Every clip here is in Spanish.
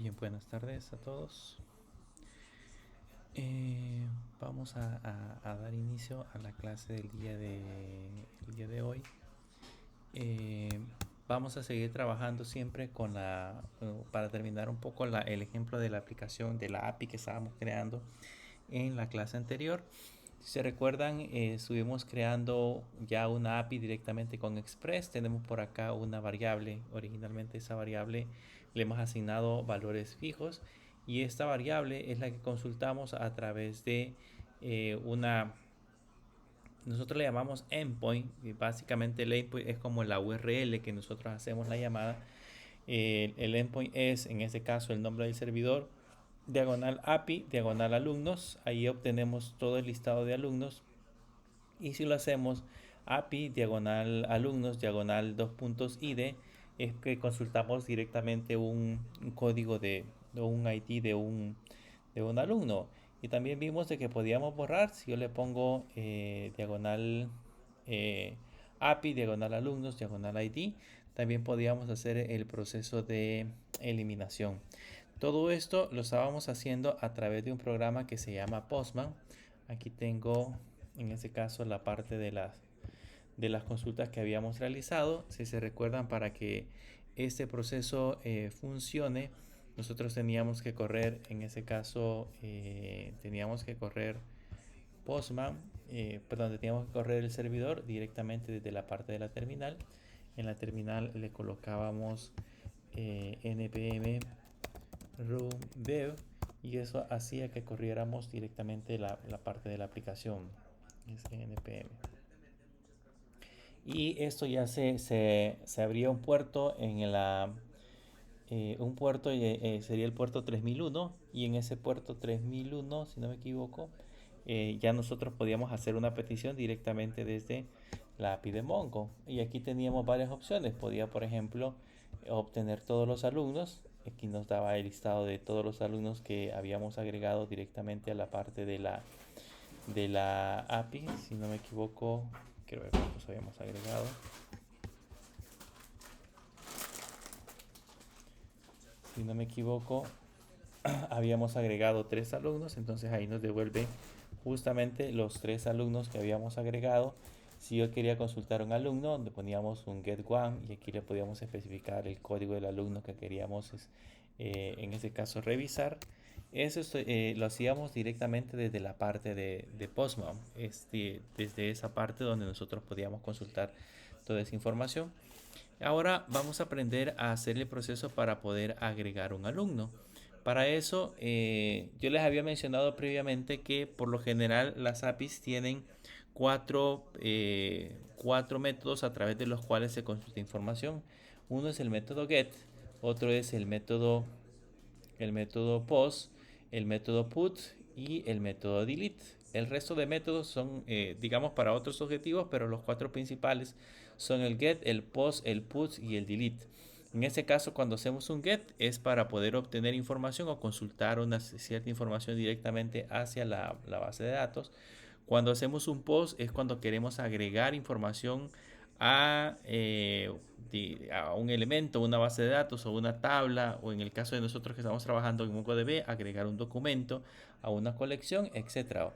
Bien, buenas tardes a todos. Vamos a dar inicio a la clase del el día de hoy. Eh, Vamos a seguir trabajando siempre con para terminar un poco el ejemplo de la aplicación de la API que estábamos creando en la clase anterior. Si se recuerdan, estuvimos creando ya una API directamente con Express. Tenemos por acá una variable. Originalmente esa variable le hemos asignado valores fijos y esta variable es la que consultamos a través de una, nosotros le llamamos endpoint, y básicamente el endpoint es como la URL que nosotros hacemos la llamada. El endpoint es en este caso el nombre del servidor, diagonal API, diagonal alumnos. Ahí obtenemos todo el listado de alumnos. Y si lo hacemos API, diagonal alumnos, diagonal 2.id, es que consultamos directamente un código de un ID de un alumno. Y también vimos de que podíamos borrar si yo le pongo diagonal eh, API, diagonal alumnos, diagonal ID. También podíamos hacer el proceso de eliminación. Todo esto lo estábamos haciendo a través de un programa que se llama Postman. Aquí tengo en este caso la parte de las consultas que habíamos realizado. Si se recuerdan, para que este proceso funcione, nosotros teníamos que correr, en ese caso, teníamos que correr Postman, perdón, teníamos que correr el servidor directamente desde la parte de la terminal. En la terminal le colocábamos npm run dev y eso hacía que corriéramos directamente la parte de la aplicación. Es npm. Y esto ya se abría un puerto en un puerto sería el puerto 3001 y en ese puerto 3001, si no me equivoco, ya nosotros podíamos hacer una petición directamente desde la API de Mongo. Y aquí teníamos varias opciones. Podía, por ejemplo, obtener todos los alumnos. Aquí nos daba el listado de todos los alumnos que habíamos agregado directamente a la parte de la API. Si no me equivoco, quiero ver cuántos habíamos agregado. Si no me equivoco, habíamos agregado 3 alumnos, entonces ahí nos devuelve justamente los 3 alumnos que habíamos agregado. Si yo quería consultar a un alumno, le poníamos un get one y aquí le podíamos especificar el código del alumno que queríamos, en ese caso, revisar. Eso lo hacíamos directamente desde la parte de Postman, desde esa parte donde nosotros podíamos consultar toda esa información. Ahora vamos a aprender a hacer el proceso para poder agregar un alumno. Para eso, yo les había mencionado previamente que por lo general las APIs tienen cuatro métodos a través de los cuales se consulta información. Uno es el método get, otro es el método post, el método put y el método delete. El resto de métodos son, digamos, para otros objetivos, pero los cuatro principales son el get, el post, el put y el delete. En este caso, cuando hacemos un get es para poder obtener información o consultar una cierta información directamente hacia la base de datos. Cuando hacemos un post es cuando queremos agregar información a, a un elemento, una base de datos o una tabla, o en el caso de nosotros que estamos trabajando en MongoDB, agregar un documento a una colección, etcétera.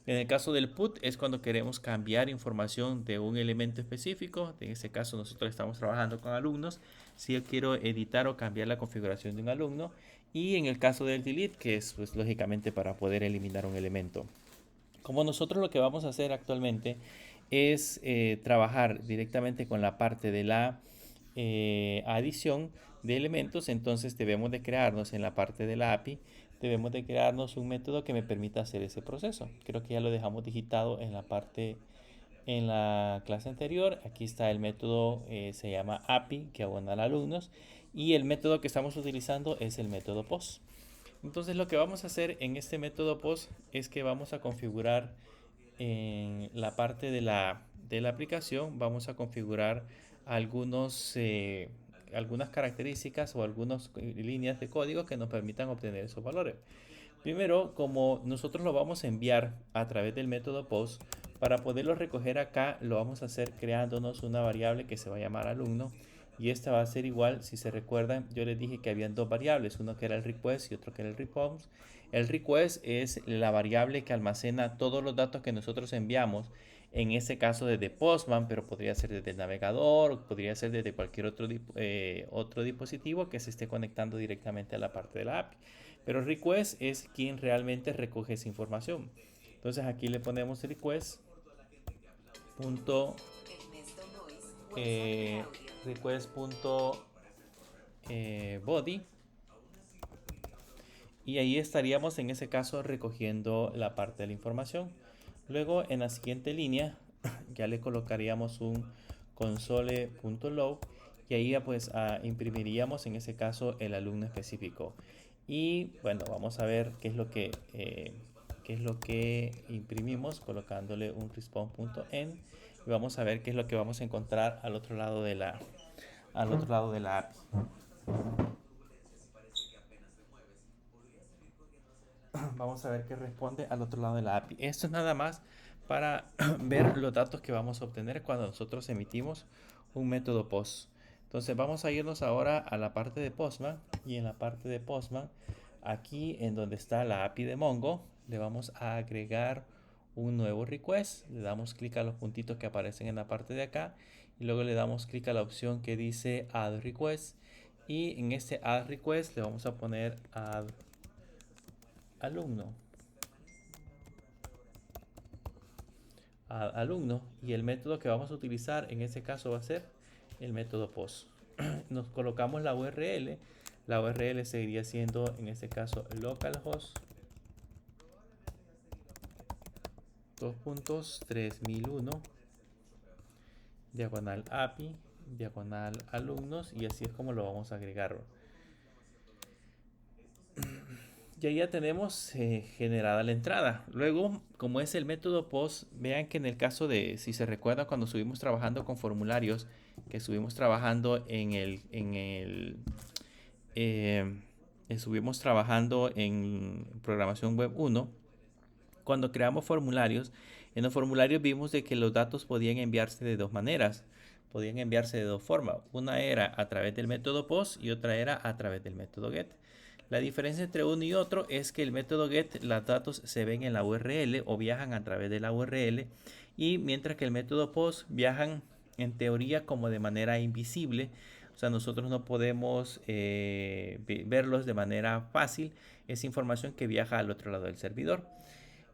En el caso del put es cuando queremos cambiar información de un elemento específico. En este caso nosotros estamos trabajando con alumnos. Si yo quiero editar o cambiar la configuración de un alumno. Y en el caso del delete, que es pues, lógicamente para poder eliminar un elemento. Como nosotros lo que vamos a hacer actualmente es trabajar directamente con la parte de la adición de elementos, entonces debemos de crearnos en la parte de la API, debemos de crearnos un método que me permita hacer ese proceso. Creo que ya lo dejamos digitado en la parte, en la clase anterior. Aquí está el método, se llama API, que abona a alumnos, y el método que estamos utilizando es el método POST. Entonces lo que vamos a hacer en este método POST es que vamos a configurar en la parte de la aplicación, vamos a configurar algunos, algunas características o algunas líneas de código que nos permitan obtener esos valores. Primero, como nosotros lo vamos a enviar a través del método POST, para poderlo recoger acá lo vamos a hacer creándonos una variable que se va a llamar alumno y esta va a ser igual. Si se recuerdan, yo les dije que habían dos variables, uno que era el request y otro que era el response. El request es la variable que almacena todos los datos que nosotros enviamos, en este caso desde Postman, pero podría ser desde el navegador, podría ser desde cualquier otro dispositivo que se esté conectando directamente a la parte de la API. Pero request es quien realmente recoge esa información. Entonces aquí le ponemos request punto request.body, y ahí estaríamos en ese caso recogiendo la parte de la información. Luego en la siguiente línea ya le colocaríamos un console.log, y ahí ya pues imprimiríamos en ese caso el alumno específico. Y bueno, vamos a ver qué es lo que imprimimos colocándole un response.end, y vamos a ver qué es lo que vamos a encontrar al otro lado de la API. Vamos a ver qué responde al otro lado de la API. Esto es nada más para ver los datos que vamos a obtener cuando nosotros emitimos un método POST. Entonces vamos a irnos ahora a la parte de Postman, y en la parte de Postman, aquí en donde está la API de Mongo, le vamos a agregar un nuevo request. Le damos clic a los puntitos que aparecen en la parte de acá, y luego le damos clic a la opción que dice Add Request, y en este Add Request le vamos a poner Add Alumno. Alumno, y el método que vamos a utilizar en este caso va a ser el método POST. Nos colocamos la URL. La URL seguiría siendo en este caso localhost 2.3001 diagonal API diagonal alumnos, y así es como lo vamos a agregar. Y ahí ya tenemos generada la entrada. Luego, como es el método POST, vean que en el caso de, si se recuerda, cuando estuvimos trabajando con formularios, que estuvimos trabajando eh, estuvimos trabajando en programación web 1, cuando creamos formularios, en los formularios vimos de que los datos podían enviarse de dos maneras, podían enviarse de dos formas. Una era a través del método POST y otra era a través del método GET. La diferencia entre uno y otro es que el método GET, los datos se ven en la URL o viajan a través de la URL, y mientras que el método POST viajan en teoría como de manera invisible. O sea, nosotros no podemos verlos de manera fácil. Es información que viaja al otro lado del servidor.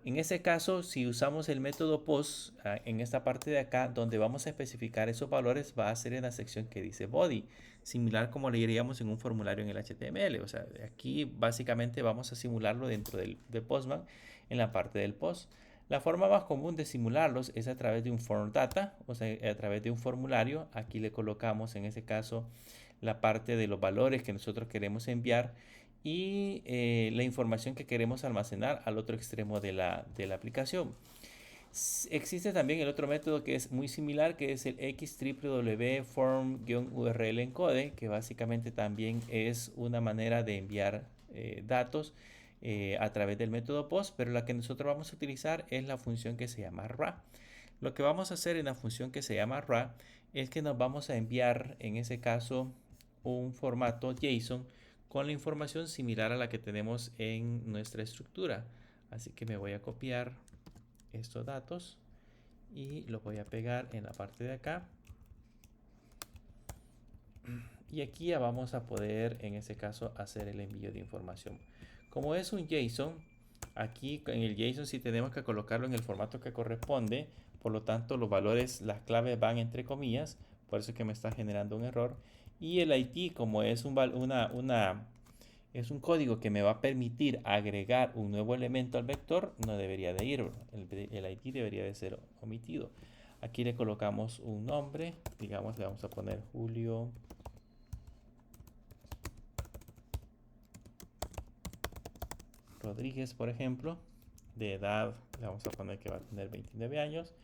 En ese caso, si usamos el método POST, en esta parte de acá, donde vamos a especificar esos valores, va a ser en la sección que dice body, similar como leeríamos en un formulario en el HTML. O sea, aquí básicamente vamos a simularlo dentro del Postman, en la parte del POST. La forma más común de simularlos es a través de un form data, o sea, a través de un formulario. Aquí le colocamos en ese caso la parte de los valores que nosotros queremos enviar, y la información que queremos almacenar al otro extremo de la aplicación. Existe también el otro método que es muy similar, que es el XWW form-URL encode, que básicamente también es una manera de enviar datos a través del método POST, pero la que nosotros vamos a utilizar es la función que se llama RA. Lo que vamos a hacer en la función que se llama RA es que nos vamos a enviar, en ese caso, un formato JSON con la información similar a la que tenemos en nuestra estructura. Así que me voy a copiar estos datos y los voy a pegar en la parte de acá. Y aquí ya vamos a poder, en ese caso, hacer el envío de información. Como es un JSON, aquí en el JSON sí tenemos que colocarlo en el formato que corresponde. Por lo tanto, los valores, las claves van entre comillas. Por eso es que me está generando un error. Y el ID, como es es un código que me va a permitir agregar un nuevo elemento al vector, no debería de ir. El ID debería de ser omitido. Aquí le colocamos un nombre. Digamos, le vamos a poner Julio Rodríguez, por ejemplo. De edad le vamos a poner que va a tener 29 años.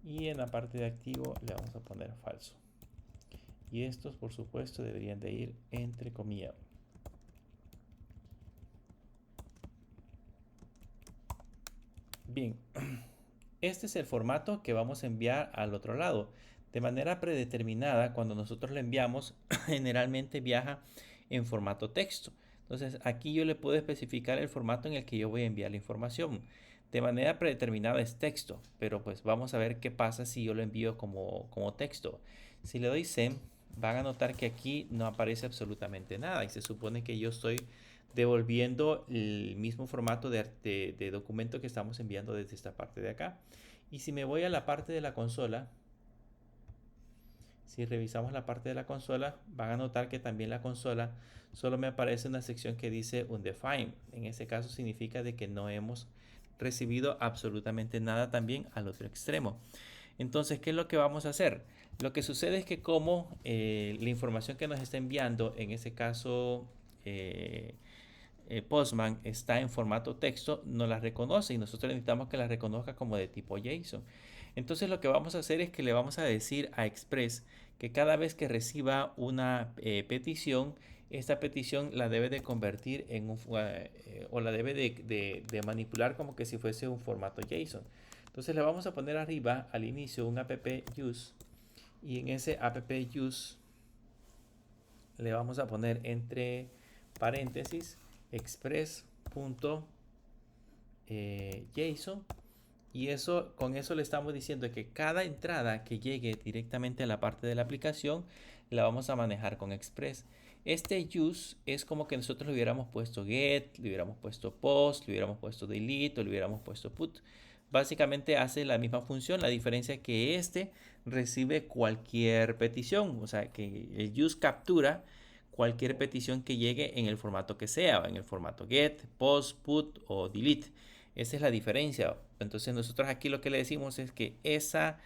Y en la parte de activo le vamos a poner falso. Y estos, por supuesto, deberían de ir entre comillas. Bien, este es el formato que vamos a enviar al otro lado. De manera predeterminada, cuando nosotros lo enviamos, generalmente viaja en formato texto. Entonces, aquí yo le puedo especificar el formato en el que yo voy a enviar la información. De manera predeterminada es texto, pero pues vamos a ver qué pasa si yo lo envío como texto. Si le doy send, van a notar que aquí no aparece absolutamente nada y se supone que yo estoy devolviendo el mismo formato de documento que estamos enviando desde esta parte de acá. Y si me voy a la parte de la consola, si revisamos la parte de la consola, van a notar que también la consola solo me aparece una sección que dice undefined. En ese caso significa de que no hemos recibido absolutamente nada también al otro extremo. Entonces, ¿qué es lo que vamos a hacer? Lo que sucede es que como la información que nos está enviando, en ese caso Postman, está en formato texto, no la reconoce y nosotros necesitamos que la reconozca como de tipo JSON. Entonces lo que vamos a hacer es que le vamos a decir a Express que cada vez que reciba una petición, esta petición la debe de convertir en un, o la debe de manipular como que si fuese un formato JSON. Entonces le vamos a poner arriba al inicio un app use y en ese app use le vamos a poner entre paréntesis express.json y eso, con eso le estamos diciendo que cada entrada que llegue directamente a la parte de la aplicación la vamos a manejar con Express. Este use es como que nosotros le hubiéramos puesto get, le hubiéramos puesto post, le hubiéramos puesto delete o le hubiéramos puesto put. Básicamente hace la misma función, la diferencia es que este recibe cualquier petición, o sea que el use captura cualquier petición que llegue en el formato que sea, en el formato get, post, put o delete. Esa es la diferencia. Entonces nosotros aquí lo que le decimos es que esa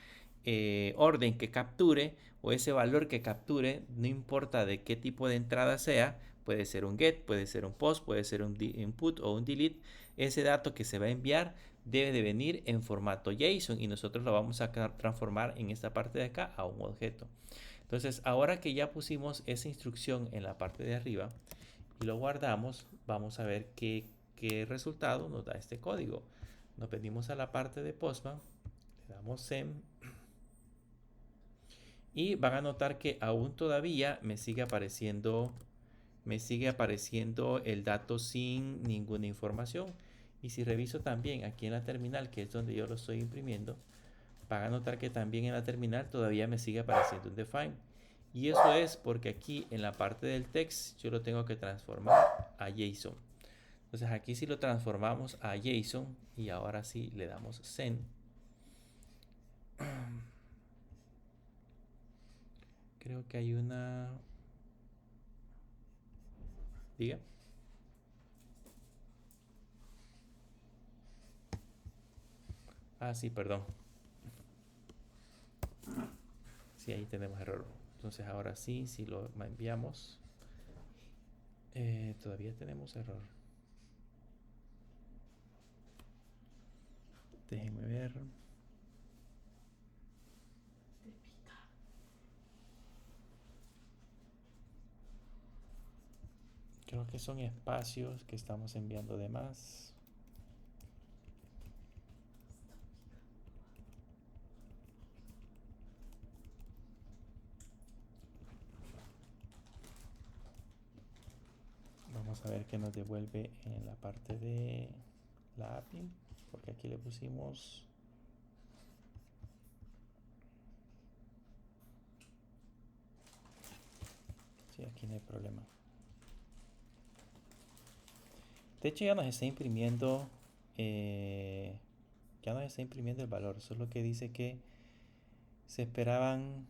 orden que capture o ese valor que capture, no importa de qué tipo de entrada sea, puede ser un get, puede ser un post, puede ser un input o un delete, ese dato que se va a enviar debe de venir en formato JSON y nosotros lo vamos a transformar en esta parte de acá a un objeto. Entonces, ahora que ya pusimos esa instrucción en la parte de arriba y lo guardamos, vamos a ver qué resultado nos da este código. Nos venimos a la parte de Postman, le damos send y van a notar que aún todavía me sigue apareciendo el dato sin ninguna información. Y si reviso también aquí en la terminal, que es donde yo lo estoy imprimiendo, van a notar que también en la terminal todavía me sigue apareciendo un define. Y eso es porque aquí en la parte del text yo lo tengo que transformar a JSON. Entonces aquí si lo transformamos a JSON y ahora sí le damos send. Creo que hay una... Diga. Ah, sí, perdón. Sí, ahí tenemos error. Entonces ahora sí, si lo enviamos, todavía tenemos error. Déjenme ver. Creo que son espacios que estamos enviando de más. Vamos a ver qué nos devuelve en la parte de la API, porque aquí le pusimos... Sí, aquí no hay problema. De hecho ya nos está imprimiendo ya nos está imprimiendo el valor. Eso es lo que dice que se esperaban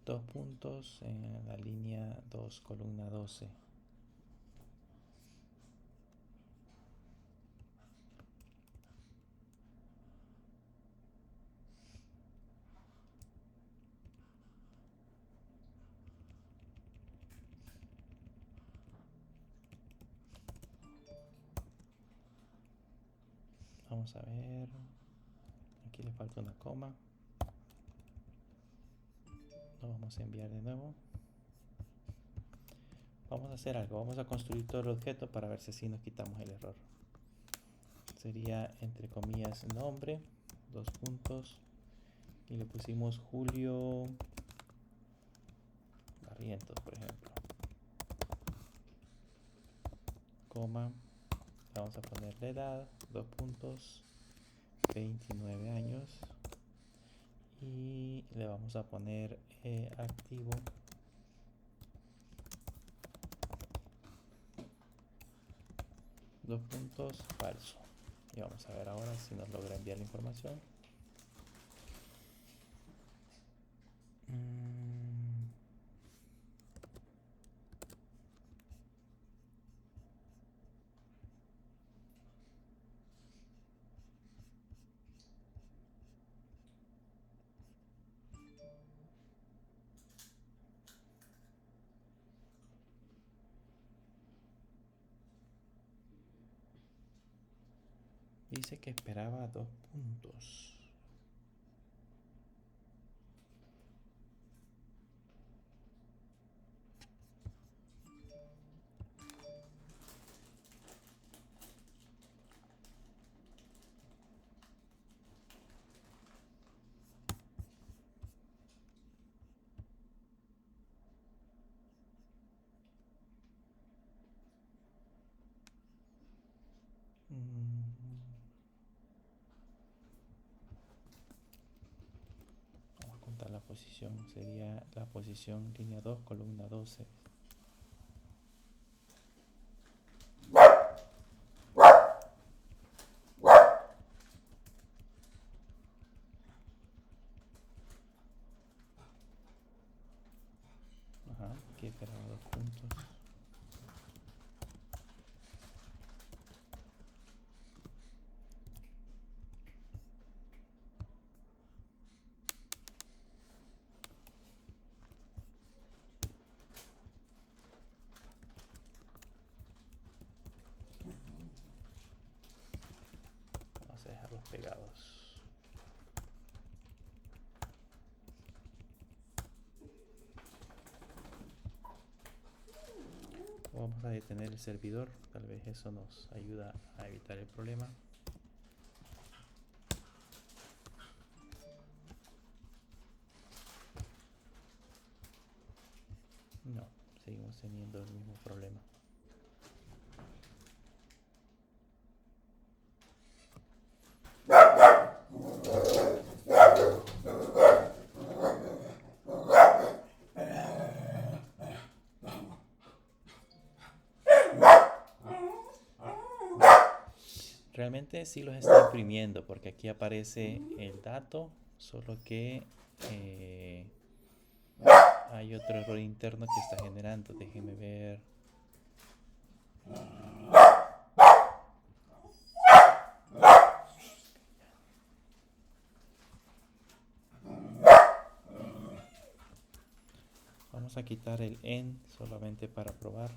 2 puntos en la línea 2, columna 12. Vamos a ver. Aquí le falta una coma. Lo vamos a enviar de nuevo. Vamos a hacer algo. Vamos a construir todo el objeto para ver si así nos quitamos el error. Sería entre comillas nombre. dos puntos, y le pusimos Julio Barrientos, por ejemplo, coma, vamos a poner la edad, dos puntos, 29 años, y le vamos a poner activo, dos puntos, falso. Y vamos a ver ahora si nos logra enviar la información. Dice que esperaba dos puntos. Vamos a contar la posición. Sería la posición línea 2, columna 12. Ajá, aquí esperaba dos puntos. Vamos a dejarlos pegados. Vamos a detener el servidor, tal vez eso nos ayuda a evitar el problema. No, seguimos teniendo el mismo problema. Realmente sí los está imprimiendo porque aquí aparece el dato, solo que hay otro error interno que está generando. Déjenme ver. Vamos a quitar el en solamente para probar.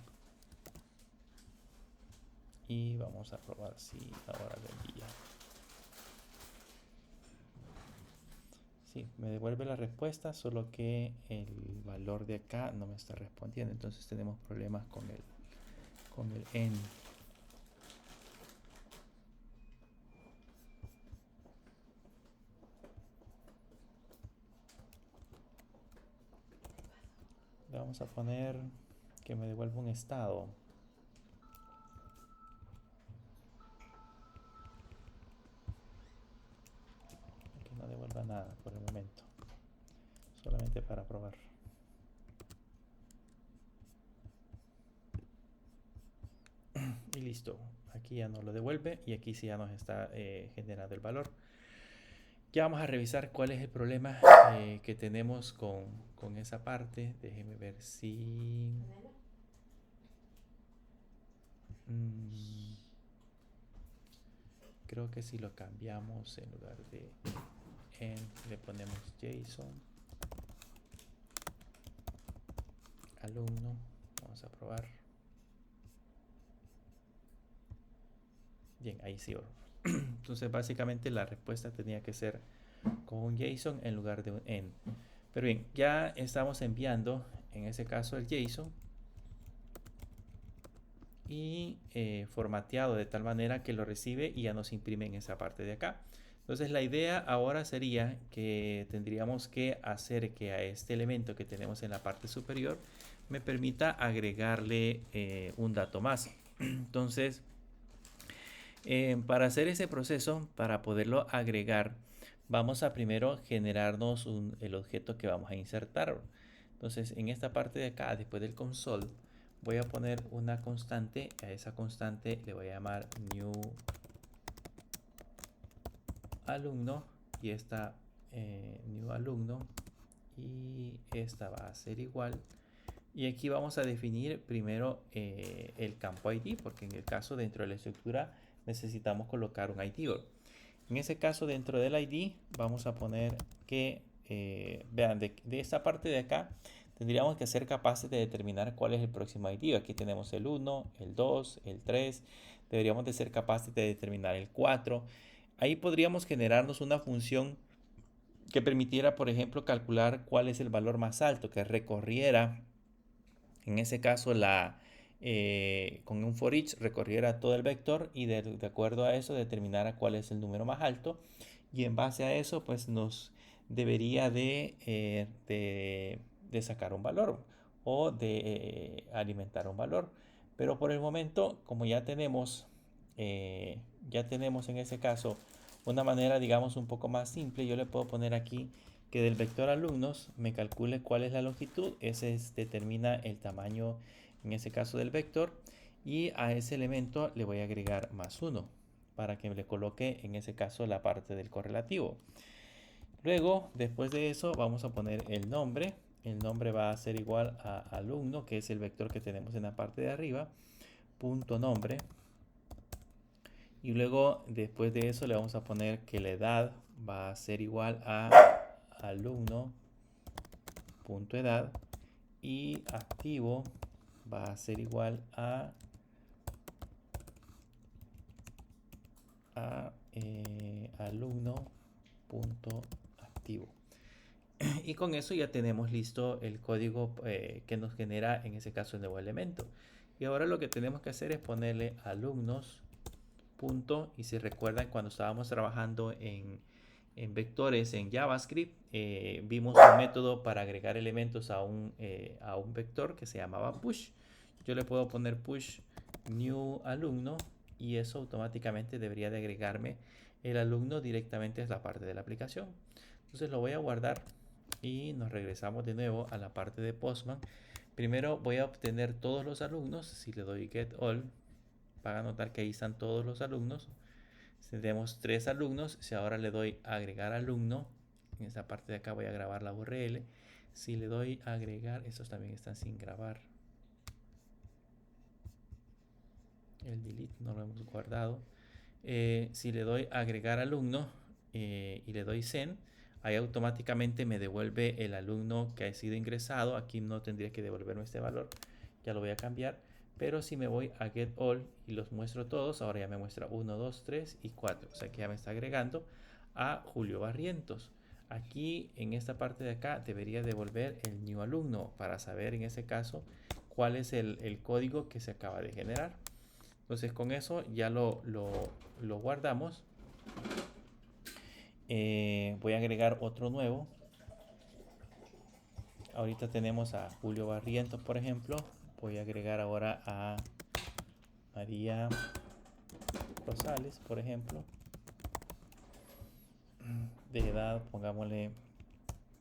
Y vamos a probar si ahora lo envía. Sí, me devuelve la respuesta, solo que el valor de acá no me está respondiendo. Entonces tenemos problemas con el en. Le vamos a poner que me devuelva un estado. Que no devuelva nada por el momento. Solamente para probar. Y listo. Aquí ya nos lo devuelve y aquí sí ya nos está generando el valor. Ya vamos a revisar cuál es el problema que tenemos con esa parte. Déjenme ver si... creo que si lo cambiamos en lugar de en, le ponemos JSON alumno. Vamos a probar. Bien, ahí sí. Entonces básicamente la respuesta tenía que ser con un JSON en lugar de un en. Pero bien, ya estamos enviando en ese caso el JSON y formateado de tal manera que lo recibe y ya nos imprime en esa parte de acá. Entonces la idea ahora sería que tendríamos que hacer que a este elemento que tenemos en la parte superior me permita agregarle un dato más. Entonces, para hacer ese proceso, para poderlo agregar, vamos a primero generarnos el objeto que vamos a insertar. Entonces, en esta parte de acá, después del console, voy a poner una constante. A esa constante le voy a llamar new alumno, y esta new alumno, y esta va a ser igual. Y aquí vamos a definir primero el campo ID, porque en el caso dentro de la estructura necesitamos colocar un ID. En ese caso, dentro del ID vamos a poner que, vean, de esta parte de acá tendríamos que ser capaces de determinar cuál es el próximo ID. Aquí tenemos el 1, el 2, el 3. Deberíamos de ser capaces de determinar el 4. Ahí podríamos generarnos una función que permitiera, por ejemplo, calcular cuál es el valor más alto, que recorriera, en ese caso, con un for each recorriera todo el vector y de acuerdo a eso determinara cuál es el número más alto, y en base a eso pues nos debería de sacar un valor o de alimentar un valor. Pero por el momento, como ya tenemos en ese caso una manera, digamos, un poco más simple, yo le puedo poner aquí que del vector alumnos me calcule cuál es la longitud. Ese determina el tamaño, en ese caso, del vector, y a ese elemento le voy a agregar más 1 para que me le coloque, en ese caso, la parte del correlativo. Luego, después de eso, vamos a poner el nombre. El nombre va a ser igual a alumno, que es el vector que tenemos en la parte de arriba, punto nombre. Y luego, después de eso, le vamos a poner que la edad va a ser igual a alumno.edad, y activo va a ser igual a alumno.activo. Y con eso ya tenemos listo el código que nos genera, en ese caso, el nuevo elemento. Y ahora lo que tenemos que hacer es ponerle alumnos. Y si recuerdan, cuando estábamos trabajando en vectores en JavaScript, vimos un método para agregar elementos a un vector que se llamaba push. Yo le puedo poner push new alumno, y eso automáticamente debería de agregarme el alumno directamente a la parte de la aplicación. Entonces lo voy a guardar y nos regresamos de nuevo a la parte de Postman. Primero voy a obtener todos los alumnos. Si le doy get all, van a notar que ahí están todos los alumnos. Tenemos 3 alumnos. Si ahora le doy agregar alumno, en esta parte de acá voy a grabar la URL. Si le doy agregar, estos también están sin grabar. El delete no lo hemos guardado. Si le doy agregar alumno y le doy send, ahí automáticamente me devuelve el alumno que ha sido ingresado. Aquí no tendría que devolverme este valor, ya lo voy a cambiar. Pero si me voy a get all y los muestro todos, ahora ya me muestra 1, 2, 3 y 4. O sea que ya me está agregando a Julio Barrientos. Aquí en esta parte de acá debería devolver el new alumno para saber en ese caso cuál es el código que se acaba de generar. Entonces con eso ya lo guardamos. Voy a agregar otro nuevo. Ahorita tenemos a Julio Barrientos, por ejemplo. Voy a agregar ahora a María Rosales, por ejemplo. De edad, pongámosle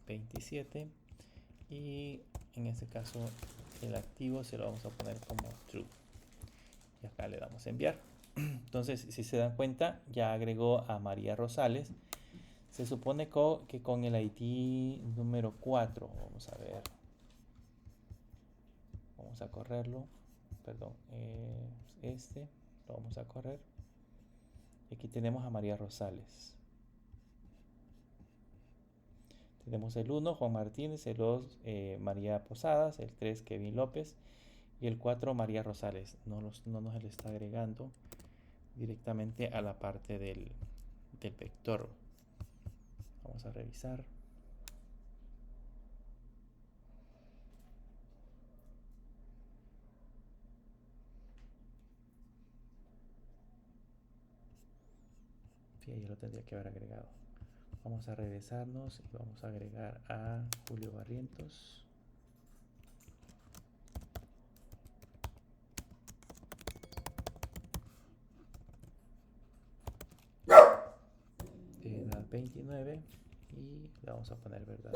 27. Y en este caso el activo se lo vamos a poner como true. Y acá le damos a enviar. Entonces, si se dan cuenta, ya agregó a María Rosales. Se supone que con el ID número 4, vamos a ver, vamos a correrlo, perdón, lo vamos a correr. Aquí tenemos a María Rosales. Tenemos el 1, Juan Martínez, el 2, María Posadas, el 3, Kevin López, y el 4, María Rosales. No nos le está agregando directamente a la parte del vector. Vamos a revisar. ya lo tendría que haber agregado. Vamos a regresarnos y vamos a agregar a Julio Barrientos. Edad 29 y le vamos a poner verdad.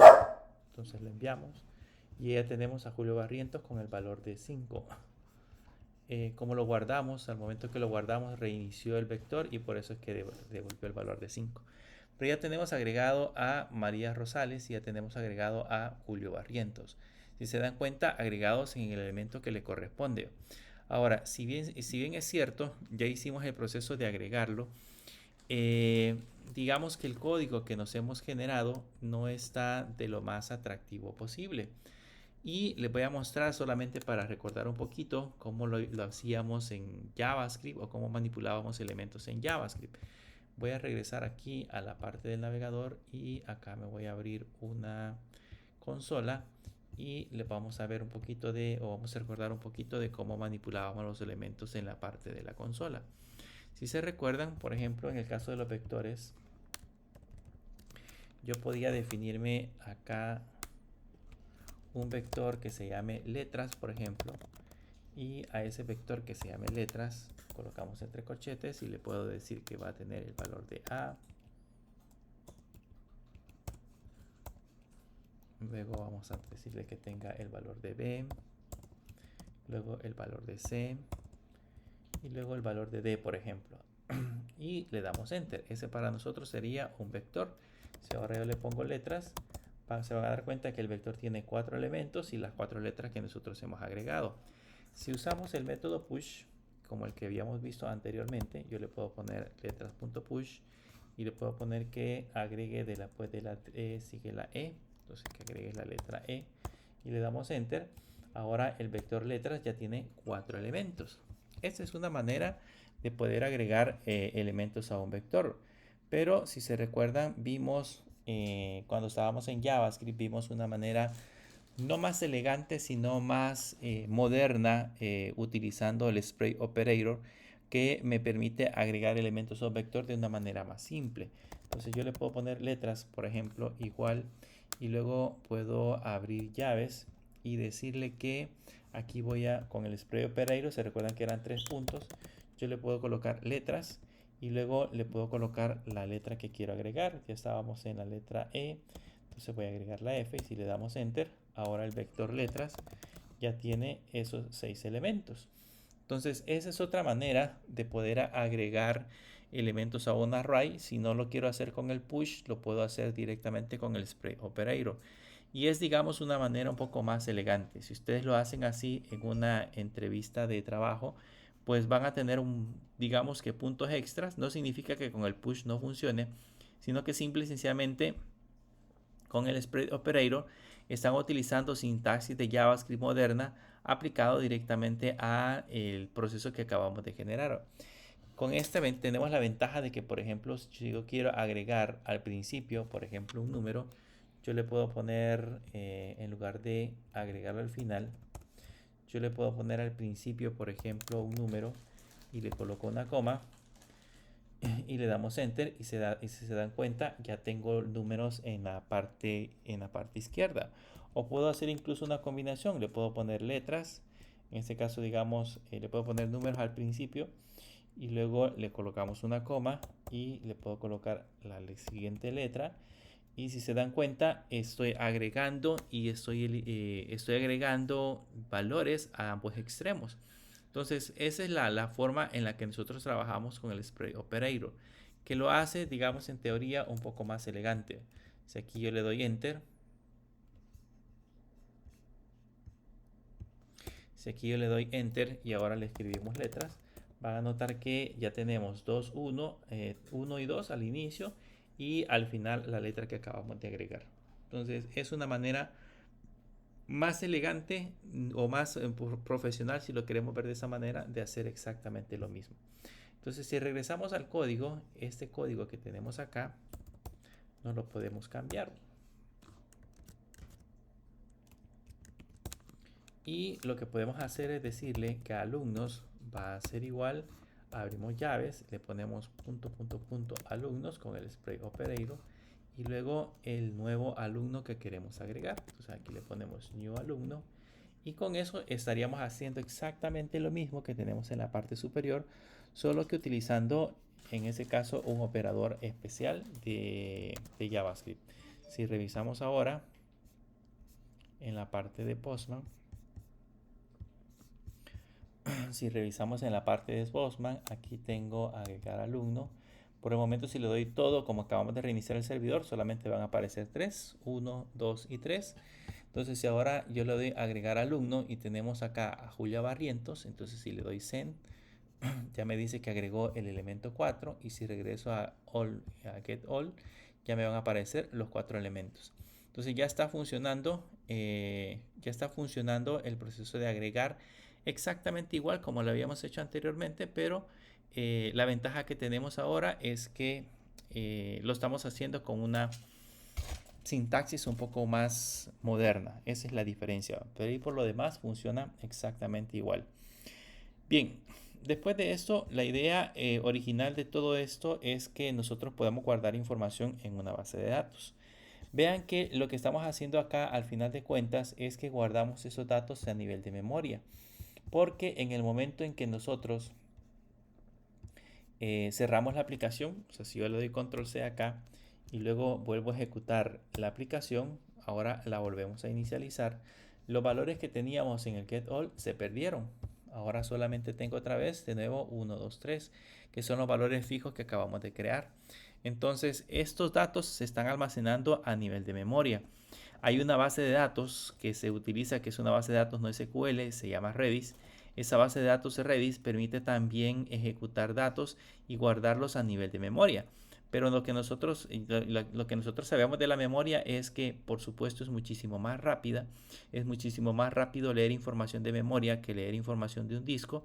Entonces le enviamos y ya tenemos a Julio Barrientos con el valor de 5. Como lo guardamos, al momento que lo guardamos reinició el vector y por eso es que devolvió el valor de 5. Pero ya tenemos agregado a María Rosales y ya tenemos agregado a Julio Barrientos. Si se dan cuenta, agregados en el elemento que le corresponde. Ahora, si bien es cierto, ya hicimos el proceso de agregarlo, digamos que el código que nos hemos generado no está de lo más atractivo posible. Y les voy a mostrar solamente para recordar un poquito cómo lo hacíamos en JavaScript o cómo manipulábamos elementos en JavaScript. Voy a regresar aquí a la parte del navegador y acá me voy a abrir una consola y les vamos a ver un poquito o vamos a recordar un poquito de cómo manipulábamos los elementos en la parte de la consola. Si se recuerdan, por ejemplo, en el caso de los vectores, yo podía definirme acá un vector que se llame letras, por ejemplo, y a ese vector que se llame letras colocamos entre corchetes y le puedo decir que va a tener el valor de A. Luego vamos a decirle que tenga el valor de B, luego el valor de C y luego el valor de D, por ejemplo. Y le damos enter. Ese para nosotros sería un vector. Si ahora yo le pongo letras, se van a dar cuenta que el vector tiene 4 elementos y las 4 letras que nosotros hemos agregado. Si usamos el método push, como el que habíamos visto anteriormente, yo le puedo poner letras.push y le puedo poner que agregue después de la E sigue la E. Entonces que agregue la letra E y le damos enter. Ahora el vector letras ya tiene 4 elementos. Esta es una manera de poder agregar elementos a un vector. Pero si se recuerdan, vimos cuando estábamos en JavaScript, vimos una manera no más elegante, sino más moderna, utilizando el Spray Operator, que me permite agregar elementos a un vector de una manera más simple. Entonces yo le puedo poner letras, por ejemplo, igual, y luego puedo abrir llaves y decirle que aquí voy con el Spray Operator, se recuerdan que eran 3 puntos, yo le puedo colocar letras y luego le puedo colocar la letra que quiero agregar. Ya estábamos en la letra E, entonces voy a agregar la F y si le damos enter, ahora el vector letras ya tiene esos 6 elementos. Entonces esa es otra manera de poder agregar elementos a un array. Si no lo quiero hacer con el push, lo puedo hacer directamente con el Spray Operator. Y es, digamos, una manera un poco más elegante. Si ustedes lo hacen así en una entrevista de trabajo, pues van a tener digamos que puntos extras. No significa que con el push no funcione, sino que simple y sencillamente con el Spray Operator están utilizando sintaxis de JavaScript moderna aplicado directamente al proceso que acabamos de generar. Con este tenemos la ventaja de que, por ejemplo, si yo quiero agregar al principio, por ejemplo, un número, yo le puedo poner, en lugar de agregarlo al final, yo le puedo poner al principio, por ejemplo, un número y le coloco una coma y le damos enter y si se dan cuenta ya tengo números en la parte izquierda. O puedo hacer incluso una combinación, le puedo poner letras, en este caso digamos le puedo poner números al principio y luego le colocamos una coma y le puedo colocar la siguiente letra. Y si se dan cuenta, estoy agregando estoy agregando valores a ambos extremos. Entonces, esa es la forma en la que nosotros trabajamos con el Spray Operator, que lo hace, digamos, en teoría un poco más elegante. Si aquí yo le doy Enter, y ahora le escribimos letras, van a notar que ya tenemos 2, 1, 1 y 2 al inicio y al final la letra que acabamos de agregar. Entonces, es una manera más elegante o más profesional, si lo queremos ver de esa manera, de hacer exactamente lo mismo. Entonces, si regresamos al código, este código que tenemos acá, no lo podemos cambiar. Y lo que podemos hacer es decirle que alumnos va a ser igual abrimos llaves, le ponemos punto, punto, punto, alumnos con el spray operator y luego el nuevo alumno que queremos agregar. Entonces aquí le ponemos new alumno y con eso estaríamos haciendo exactamente lo mismo que tenemos en la parte superior, solo que utilizando en ese caso un operador especial de JavaScript. Si revisamos ahora en la parte de Postman, si revisamos en la parte de Postman, aquí tengo agregar alumno. Por el momento, si le doy todo, como acabamos de reiniciar el servidor, solamente van a aparecer 3, 1, 2 y 3. Entonces, si ahora yo le doy agregar alumno y tenemos acá a Julia Barrientos, entonces si le doy send, ya me dice que agregó el elemento 4 y si regreso a get all, ya me van a aparecer los 4 elementos. Entonces ya está funcionando el proceso de agregar exactamente igual como lo habíamos hecho anteriormente, pero la ventaja que tenemos ahora es que lo estamos haciendo con una sintaxis un poco más moderna. Esa es la diferencia, pero y por lo demás funciona exactamente igual. Bien, después de esto, la idea original de todo esto es que nosotros podamos guardar información en una base de datos. Vean que lo que estamos haciendo acá al final de cuentas es que guardamos esos datos a nivel de memoria. Porque en el momento en que nosotros cerramos la aplicación, o sea, si yo le doy control C acá y luego vuelvo a ejecutar la aplicación, ahora la volvemos a inicializar, los valores que teníamos en el getAll se perdieron. Ahora solamente tengo otra vez de nuevo 1, 2, 3, que son los valores fijos que acabamos de crear. Entonces, estos datos se están almacenando a nivel de memoria. Hay una base de datos que se utiliza, que es una base de datos no SQL, se llama Redis. Esa base de datos de Redis permite también ejecutar datos y guardarlos a nivel de memoria. Pero lo que nosotros sabemos de la memoria es que, por supuesto, es muchísimo más rápida. Es muchísimo más rápido leer información de memoria que leer información de un disco.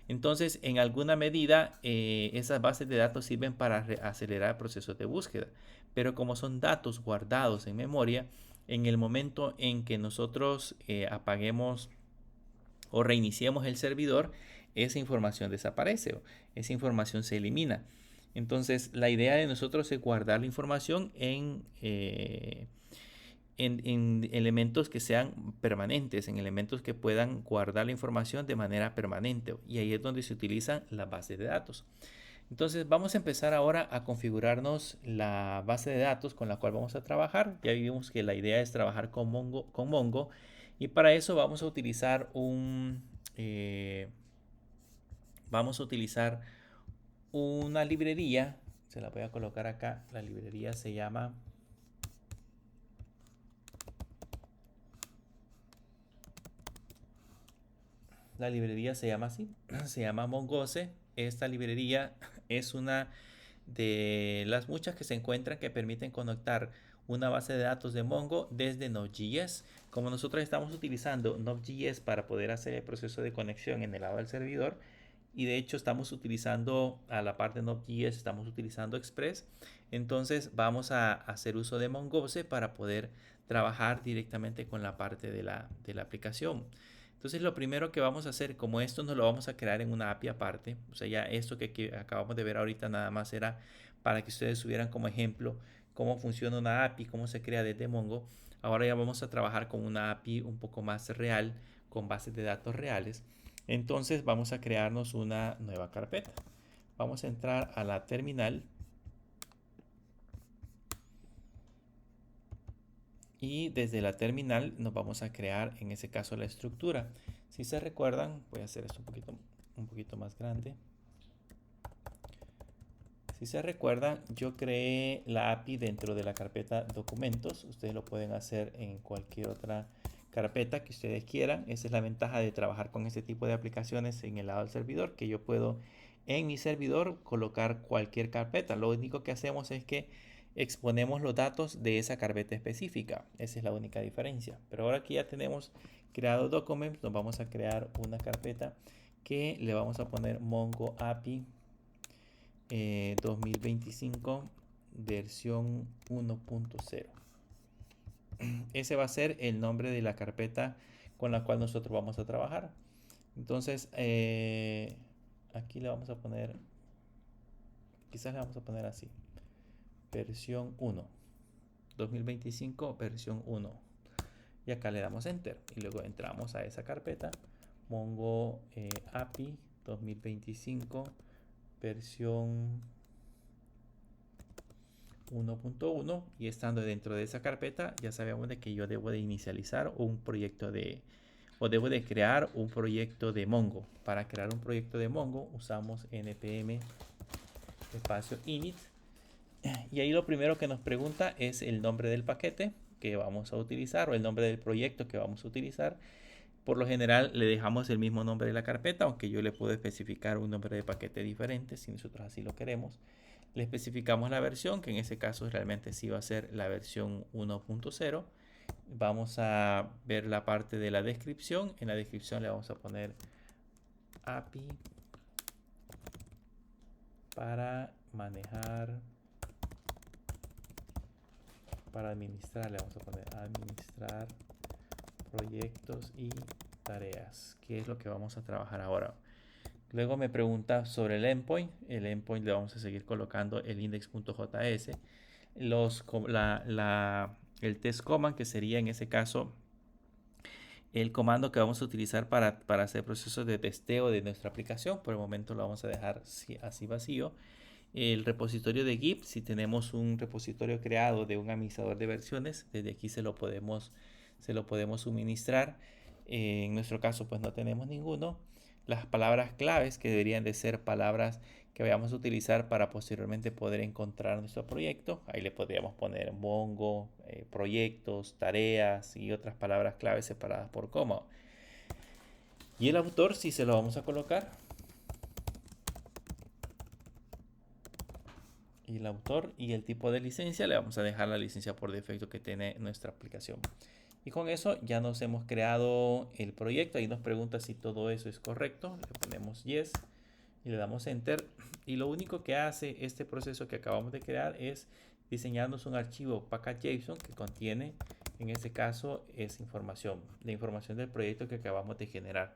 Entonces, en alguna medida, esas bases de datos sirven para acelerar procesos de búsqueda. Pero como son datos guardados en memoria, en el momento en que nosotros apaguemos o reiniciemos el servidor, esa información desaparece, esa información se elimina. Entonces, la idea de nosotros es guardar la información en elementos que sean permanentes, en elementos que puedan guardar la información de manera permanente. Y ahí es donde se utilizan las bases de datos. Entonces vamos a empezar ahora a configurarnos la base de datos con la cual vamos a trabajar. Ya vimos que la idea es trabajar con Mongo y para eso vamos a utilizar una librería. Se la voy a colocar acá. La librería se llama así, se llama Mongose. Esta librería es una de las muchas que se encuentran que permiten conectar una base de datos de Mongo desde Node.js. Como nosotros estamos utilizando Node.js para poder hacer el proceso de conexión en el lado del servidor, y de hecho estamos utilizando a la parte de Node.js, estamos utilizando Express, entonces vamos a hacer uso de Mongose para poder trabajar directamente con la parte de la aplicación. Entonces lo primero que vamos a hacer, como esto nos lo vamos a crear en una API aparte, o sea, ya esto que acabamos de ver ahorita nada más era para que ustedes tuvieran como ejemplo cómo funciona una API, cómo se crea desde Mongo. Ahora ya vamos a trabajar con una API un poco más real, con bases de datos reales. Entonces vamos a crearnos una nueva carpeta. Vamos a entrar a la terminal y desde la terminal nos vamos a crear en ese caso la estructura. Si se recuerdan, voy a hacer esto un poquito más grande. Si se recuerdan, yo creé la API dentro de la carpeta documentos. Ustedes lo pueden hacer en cualquier otra carpeta que ustedes quieran. Esa es la ventaja de trabajar con este tipo de aplicaciones en el lado del servidor, que yo puedo en mi servidor colocar cualquier carpeta. Lo único que hacemos es que exponemos los datos de esa carpeta específica. Esa es la única diferencia. Pero ahora que ya tenemos creado Documents, nos vamos a crear una carpeta que le vamos a poner Mongo API 2025 versión 1.0. Ese va a ser el nombre de la carpeta con la cual nosotros vamos a trabajar. Entonces, aquí le vamos a poner, quizás le vamos a poner así, versión 1, 2025 versión 1. Y acá le damos enter y luego entramos a esa carpeta, Mongo API 2025 versión 1.1, y estando dentro de esa carpeta ya sabemos de que yo debo de inicializar un proyecto o debo de crear un proyecto de Mongo. Para crear un proyecto de Mongo usamos npm espacio init, y ahí lo primero que nos pregunta es el nombre del paquete que vamos a utilizar o el nombre del proyecto que vamos a utilizar. Por lo general le dejamos el mismo nombre de la carpeta, aunque yo le puedo especificar un nombre de paquete diferente si nosotros así lo queremos. Le especificamos la versión, que en ese caso realmente sí va a ser la versión 1.0. Vamos a ver la parte de la descripción. En la descripción le vamos a poner API para manejar, para administrar, le vamos a poner administrar proyectos y tareas, que es lo que vamos a trabajar ahora. Luego me pregunta sobre el endpoint. El endpoint le vamos a seguir colocando el index.js. El test command, que sería en ese caso el comando que vamos a utilizar para hacer procesos de testeo de nuestra aplicación. Por el momento lo vamos a dejar así vacío. El repositorio de Git, si tenemos un repositorio creado de un administrador de versiones, desde aquí se lo podemos suministrar. En nuestro caso pues no tenemos ninguno. Las palabras claves, que deberían de ser palabras que vayamos a utilizar para posteriormente poder encontrar nuestro proyecto. Ahí le podríamos poner Mongo, proyectos, tareas y otras palabras claves separadas por coma. Y el autor, si se lo vamos a colocar, y el autor y el tipo de licencia, le vamos a dejar la licencia por defecto que tiene nuestra aplicación. Y con eso ya nos hemos creado el proyecto. Ahí nos pregunta si todo eso es correcto. Le ponemos yes y le damos enter. Y lo único que hace este proceso que acabamos de crear es diseñarnos un archivo package.json que contiene, en este caso, es información, la información del proyecto que acabamos de generar.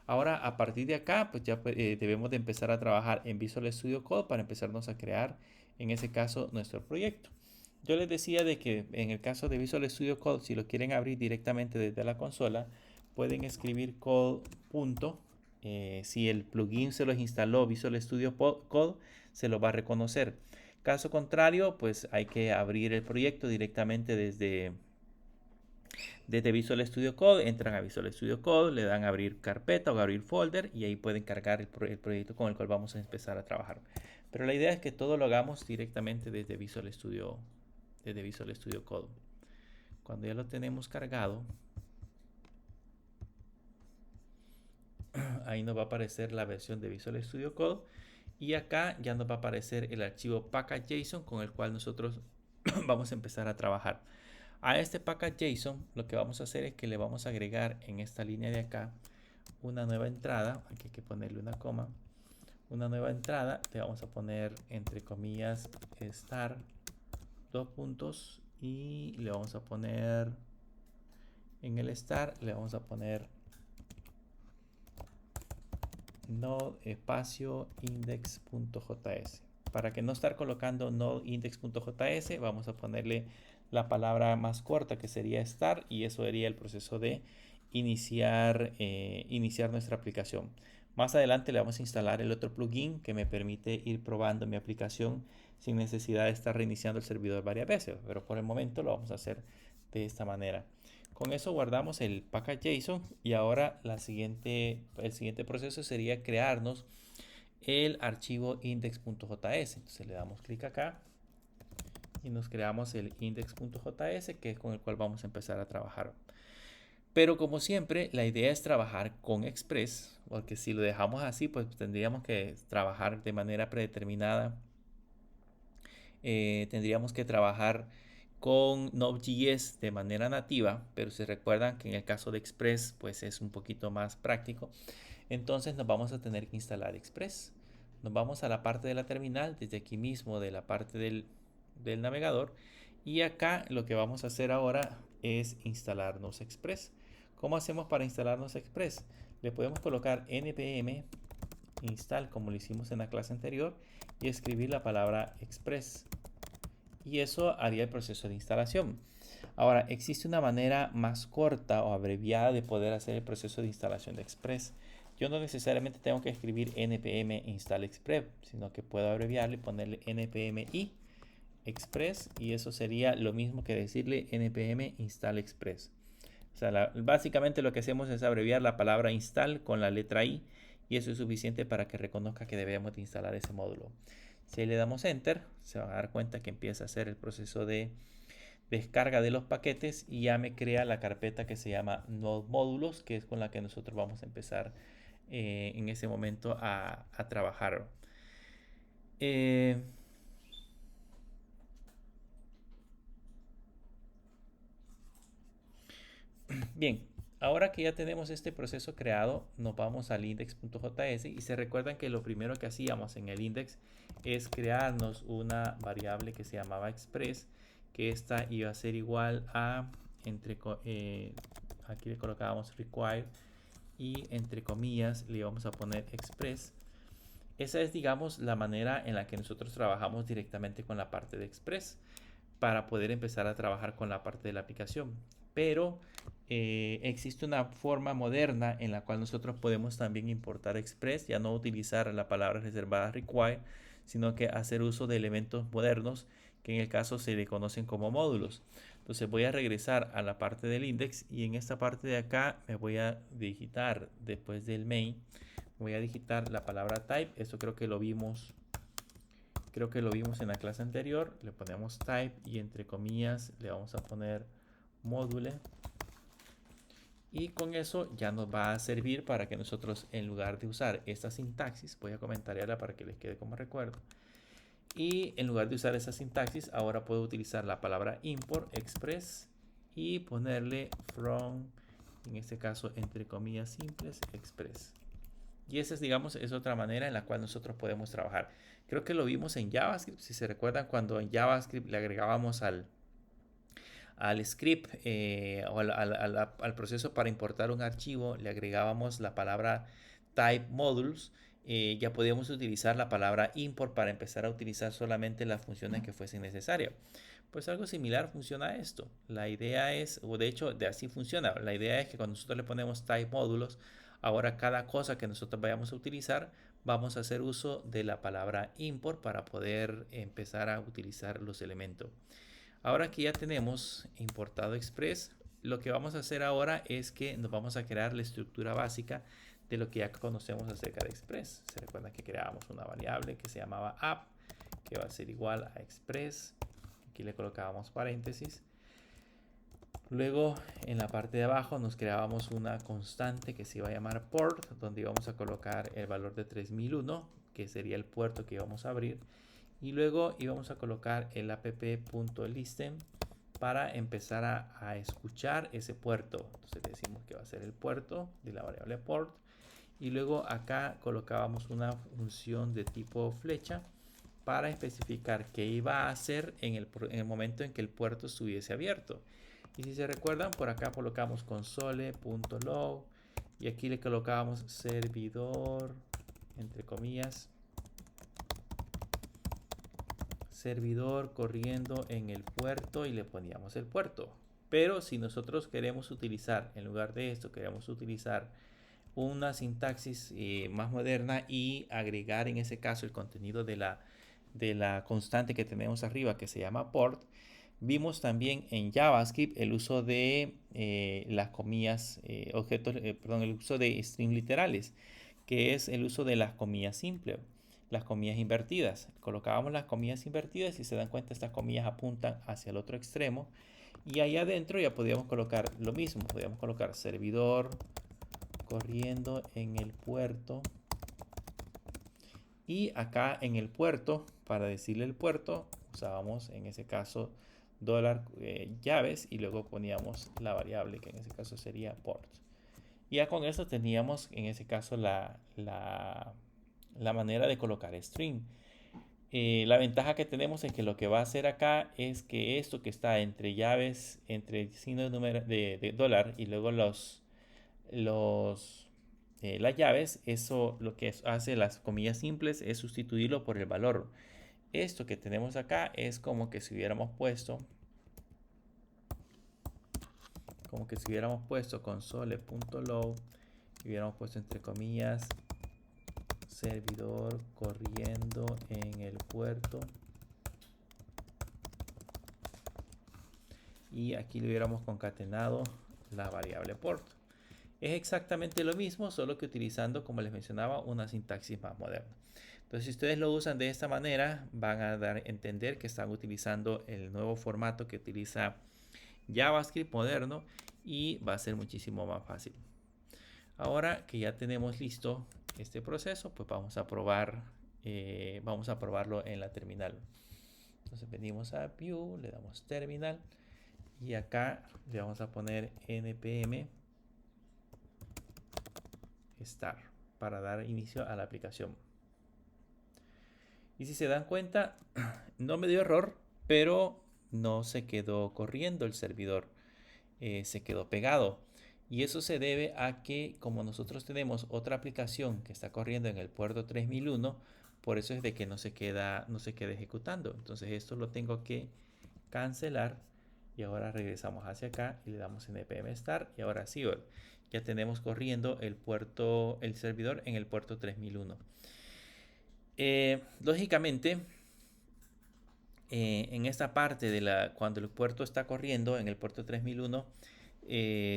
Ahora, a partir de acá, pues ya debemos de empezar a trabajar en Visual Studio Code para empezarnos a crear, en ese caso, nuestro proyecto. Yo les decía de que en el caso de Visual Studio Code, si lo quieren abrir directamente desde la consola, pueden escribir code. Si el plugin se los instaló Visual Studio Code, se lo va a reconocer. Caso contrario, pues hay que abrir el proyecto directamente desde Visual Studio Code. Entran a Visual Studio Code, le dan a abrir carpeta o abrir folder y ahí pueden cargar el proyecto con el cual vamos a empezar a trabajar. Pero la idea es que todo lo hagamos directamente desde Visual Studio Code. Cuando ya lo tenemos cargado, ahí nos va a aparecer la versión de Visual Studio Code y acá ya nos va a aparecer el archivo package.json con el cual nosotros vamos a empezar a trabajar. A este package.json lo que vamos a hacer es que le vamos a agregar en esta línea de acá una nueva entrada. Aquí hay que ponerle una coma. Una nueva entrada, le vamos a poner entre comillas star, dos puntos, y le vamos a poner en el star, le vamos a poner node espacio index.js. Para que no estar colocando node index.js, vamos a ponerle la palabra más corta, que sería star, y eso sería el proceso de iniciar nuestra aplicación. Más adelante le vamos a instalar el otro plugin que me permite ir probando mi aplicación sin necesidad de estar reiniciando el servidor varias veces, pero por el momento lo vamos a hacer de esta manera. Con eso guardamos el package.json y ahora el siguiente proceso sería crearnos el archivo index.js. Entonces le damos clic acá y nos creamos el index.js, que es con el cual vamos a empezar a trabajar. Pero como siempre, la idea es trabajar con Express, porque si lo dejamos así, pues tendríamos que trabajar de manera predeterminada. Tendríamos que trabajar con Node.js de manera nativa, pero si recuerdan que en el caso de Express, pues es un poquito más práctico. Entonces nos vamos a tener que instalar Express. Nos vamos a la parte de la terminal, desde aquí mismo de la parte del navegador. Y acá lo que vamos a hacer ahora es instalarnos Express. ¿Cómo hacemos para instalarnos Express? Le podemos colocar npm install como lo hicimos en la clase anterior y escribir la palabra express. Y eso haría el proceso de instalación. Ahora, existe una manera más corta o abreviada de poder hacer el proceso de instalación de Express. Yo no necesariamente tengo que escribir npm install express, sino que puedo abreviarle y ponerle npm i express, y eso sería lo mismo que decirle npm install express. O sea, básicamente lo que hacemos es abreviar la palabra install con la letra i, y eso es suficiente para que reconozca que debemos de instalar ese módulo. Si le damos enter, se va a dar cuenta que empieza a hacer el proceso de descarga de los paquetes y ya me crea la carpeta que se llama Node Módulos, que es con la que nosotros vamos a empezar en ese momento a trabajar. Bien, ahora que ya tenemos este proceso creado, nos vamos al index.js y se recuerdan que lo primero que hacíamos en el index es crearnos una variable que se llamaba express, que esta iba a ser igual a, aquí le colocábamos require y entre comillas le íbamos a poner express. Esa es, digamos, la manera en la que nosotros trabajamos directamente con la parte de express para poder empezar a trabajar con la parte de la aplicación. Pero existe una forma moderna en la cual nosotros podemos también importar express, ya no utilizar la palabra reservada require, sino que hacer uso de elementos modernos que en el caso se le conocen como módulos. Entonces voy a regresar a la parte del index y en esta parte de acá me voy a digitar después del main, voy a digitar la palabra type. Esto creo que lo vimos en la clase anterior. Le ponemos type y entre comillas le vamos a poner module, y con eso ya nos va a servir para que nosotros, en lugar de usar esta sintaxis, voy a comentarla para que les quede como recuerdo, y en lugar de usar esa sintaxis ahora puedo utilizar la palabra import express y ponerle from, en este caso entre comillas simples, express. Y esa es, digamos, es otra manera en la cual nosotros podemos trabajar. Creo que lo vimos en JavaScript, si se recuerdan, cuando en JavaScript le agregábamos al script o al proceso para importar un archivo, le agregábamos la palabra type modules, ya podíamos utilizar la palabra import para empezar a utilizar solamente las funciones que fuesen necesarias. Pues algo similar funciona esto. La idea es, o de hecho de así funciona, la idea es que cuando nosotros le ponemos type módulos, ahora cada cosa que nosotros vayamos a utilizar, vamos a hacer uso de la palabra import para poder empezar a utilizar los elementos. Ahora que ya tenemos importado Express, lo que vamos a hacer ahora es que nos vamos a crear la estructura básica de lo que ya conocemos acerca de Express. Se recuerda que creábamos una variable que se llamaba app, que va a ser igual a Express. Aquí le colocábamos paréntesis. Luego en la parte de abajo nos creábamos una constante que se iba a llamar port, donde íbamos a colocar el valor de 3001, que sería el puerto que íbamos a abrir. Y luego íbamos a colocar el app.listen para empezar a escuchar ese puerto. Entonces decimos que va a ser el puerto de la variable port. Y luego acá colocábamos una función de tipo flecha para especificar qué iba a hacer en el momento en que el puerto estuviese abierto. Y si se recuerdan, por acá colocamos console.log y aquí le colocábamos servidor, entre comillas, servidor corriendo en el puerto, y le poníamos el puerto. Pero si nosotros queremos utilizar, en lugar de esto, queremos utilizar una sintaxis más moderna y agregar en ese caso el contenido de la constante que tenemos arriba, que se llama port, vimos también en JavaScript el uso de las comillas, el uso de string literales, que es el uso de las comillas simples, las comillas invertidas. Colocábamos las comillas invertidas y se dan cuenta, estas comillas apuntan hacia el otro extremo, y ahí adentro ya podíamos colocar lo mismo, podíamos colocar servidor corriendo en el puerto, y acá en el puerto, para decirle el puerto, usábamos en ese caso $llaves y luego poníamos la variable que en ese caso sería port. Y ya con eso teníamos en ese caso la manera de colocar string. La ventaja que tenemos es que lo que va a hacer acá es que esto que está entre llaves, entre el signo de dólar y luego los las llaves, eso lo que hace las comillas simples es sustituirlo por el valor. Esto que tenemos acá es como que si hubiéramos puesto console.load y hubiéramos puesto entre comillas servidor corriendo en el puerto, y aquí le hubiéramos concatenado la variable port. Es exactamente lo mismo, solo que utilizando, como les mencionaba, una sintaxis más moderna. Entonces, si ustedes lo usan de esta manera, van a dar a entender que están utilizando el nuevo formato que utiliza JavaScript moderno, y va a ser muchísimo más fácil. Ahora que ya tenemos listo este proceso, pues vamos a probarlo en la terminal. Entonces venimos a View, le damos Terminal y acá le vamos a poner npm start para dar inicio a la aplicación. Y si se dan cuenta, no me dio error, pero no se quedó corriendo el servidor, se quedó pegado. Y eso se debe a que, como nosotros tenemos otra aplicación que está corriendo en el puerto 3001, por eso es de que no se queda ejecutando. Entonces esto lo tengo que cancelar, y ahora regresamos hacia acá y le damos npm start, y ahora sí, ya tenemos corriendo el servidor en el puerto 3001. Lógicamente, en esta parte de cuando el puerto está corriendo en el puerto 3001,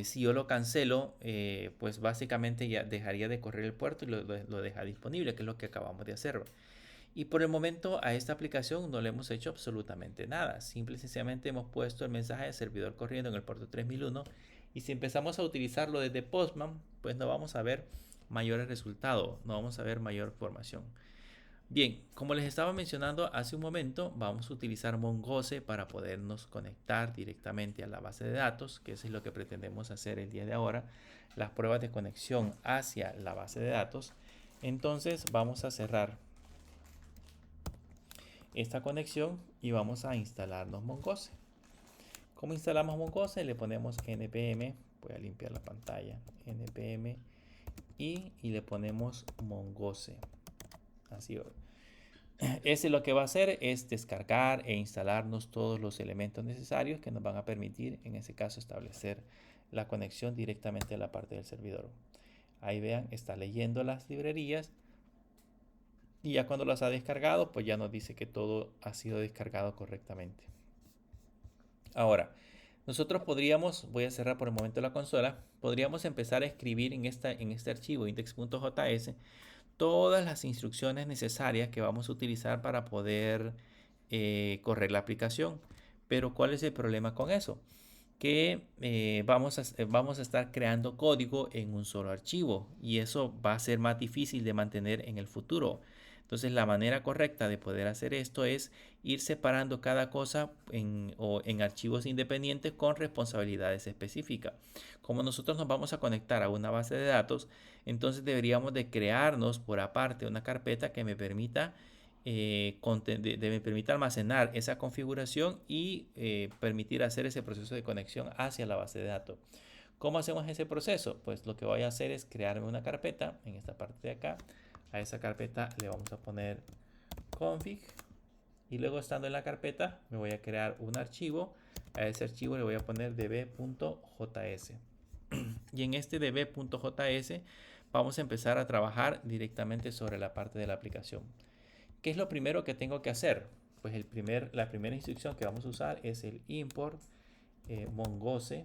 si yo lo cancelo, pues básicamente ya dejaría de correr el puerto y lo deja disponible, que es lo que acabamos de hacer. Y por el momento a esta aplicación no le hemos hecho absolutamente nada. Simple y sencillamente hemos puesto el mensaje de servidor corriendo en el puerto 3001, y si empezamos a utilizarlo desde Postman, pues no vamos a ver mayores resultados, no vamos a ver mayor información. Bien, como les estaba mencionando hace un momento, vamos a utilizar Mongoose para podernos conectar directamente a la base de datos, que eso es lo que pretendemos hacer el día de ahora, las pruebas de conexión hacia la base de datos. Entonces vamos a cerrar esta conexión y vamos a instalarnos Mongoose. ¿Cómo instalamos Mongoose? Le ponemos npm, voy a limpiar la pantalla, npm y le ponemos Mongoose. Así. Ese lo que va a hacer es descargar e instalarnos todos los elementos necesarios que nos van a permitir, en ese caso, establecer la conexión directamente a la parte del servidor. Ahí vean, está leyendo las librerías, y ya cuando las ha descargado, pues ya nos dice que todo ha sido descargado correctamente. Ahora, nosotros podríamos, voy a cerrar por el momento la consola, podríamos empezar a escribir en este archivo index.js todas las instrucciones necesarias que vamos a utilizar para poder correr la aplicación. Pero ¿cuál es el problema con eso? Que vamos a estar creando código en un solo archivo, y eso va a ser más difícil de mantener en el futuro. Entonces la manera correcta de poder hacer esto es ir separando cada cosa en archivos independientes con responsabilidades específicas. Como nosotros nos vamos a conectar a una base de datos, entonces deberíamos de crearnos por aparte una carpeta que me permita almacenar esa configuración y permitir hacer ese proceso de conexión hacia la base de datos. ¿Cómo hacemos ese proceso? Pues lo que voy a hacer es crearme una carpeta en esta parte de acá. A esa carpeta le vamos a poner config, y luego, estando en la carpeta, me voy a crear un archivo. A ese archivo le voy a poner db.js. Y en este db.js vamos a empezar a trabajar directamente sobre la parte de la aplicación. ¿Qué es lo primero que tengo que hacer? Pues la primera instrucción que vamos a usar es el import mongoose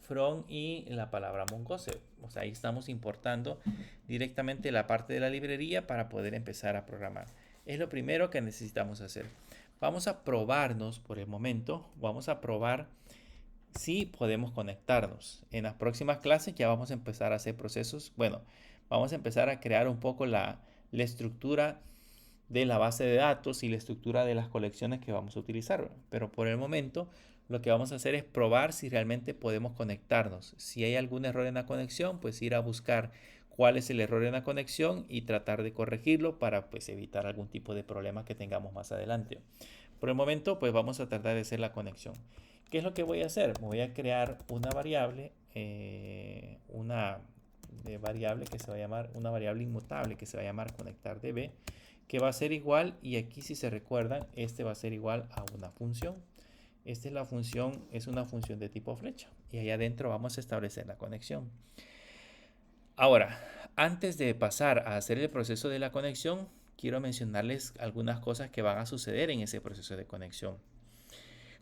from y la palabra mongoose. O sea, ahí estamos importando directamente la parte de la librería para poder empezar a programar. Es lo primero que necesitamos hacer. Vamos a probarnos por el momento. Vamos a probar si podemos conectarnos. En las próximas clases ya vamos a empezar a hacer procesos. Bueno, vamos a empezar a crear un poco la estructura de la base de datos y la estructura de las colecciones que vamos a utilizar. Pero por el momento lo que vamos a hacer es probar si realmente podemos conectarnos. Si hay algún error en la conexión, pues ir a buscar cuál es el error en la conexión y tratar de corregirlo para pues evitar algún tipo de problema que tengamos más adelante. Por el momento pues vamos a tratar de hacer la conexión. ¿Qué es lo que voy a hacer? Voy a crear una variable, variable que se va a llamar, una variable inmutable que se va a llamar conectar_db, que va a ser igual, y aquí si se recuerdan, este va a ser igual a una función. Esta es la función, es una función de tipo flecha, y ahí adentro vamos a establecer la conexión. Ahora, antes de pasar a hacer el proceso de la conexión, quiero mencionarles algunas cosas que van a suceder en ese proceso de conexión.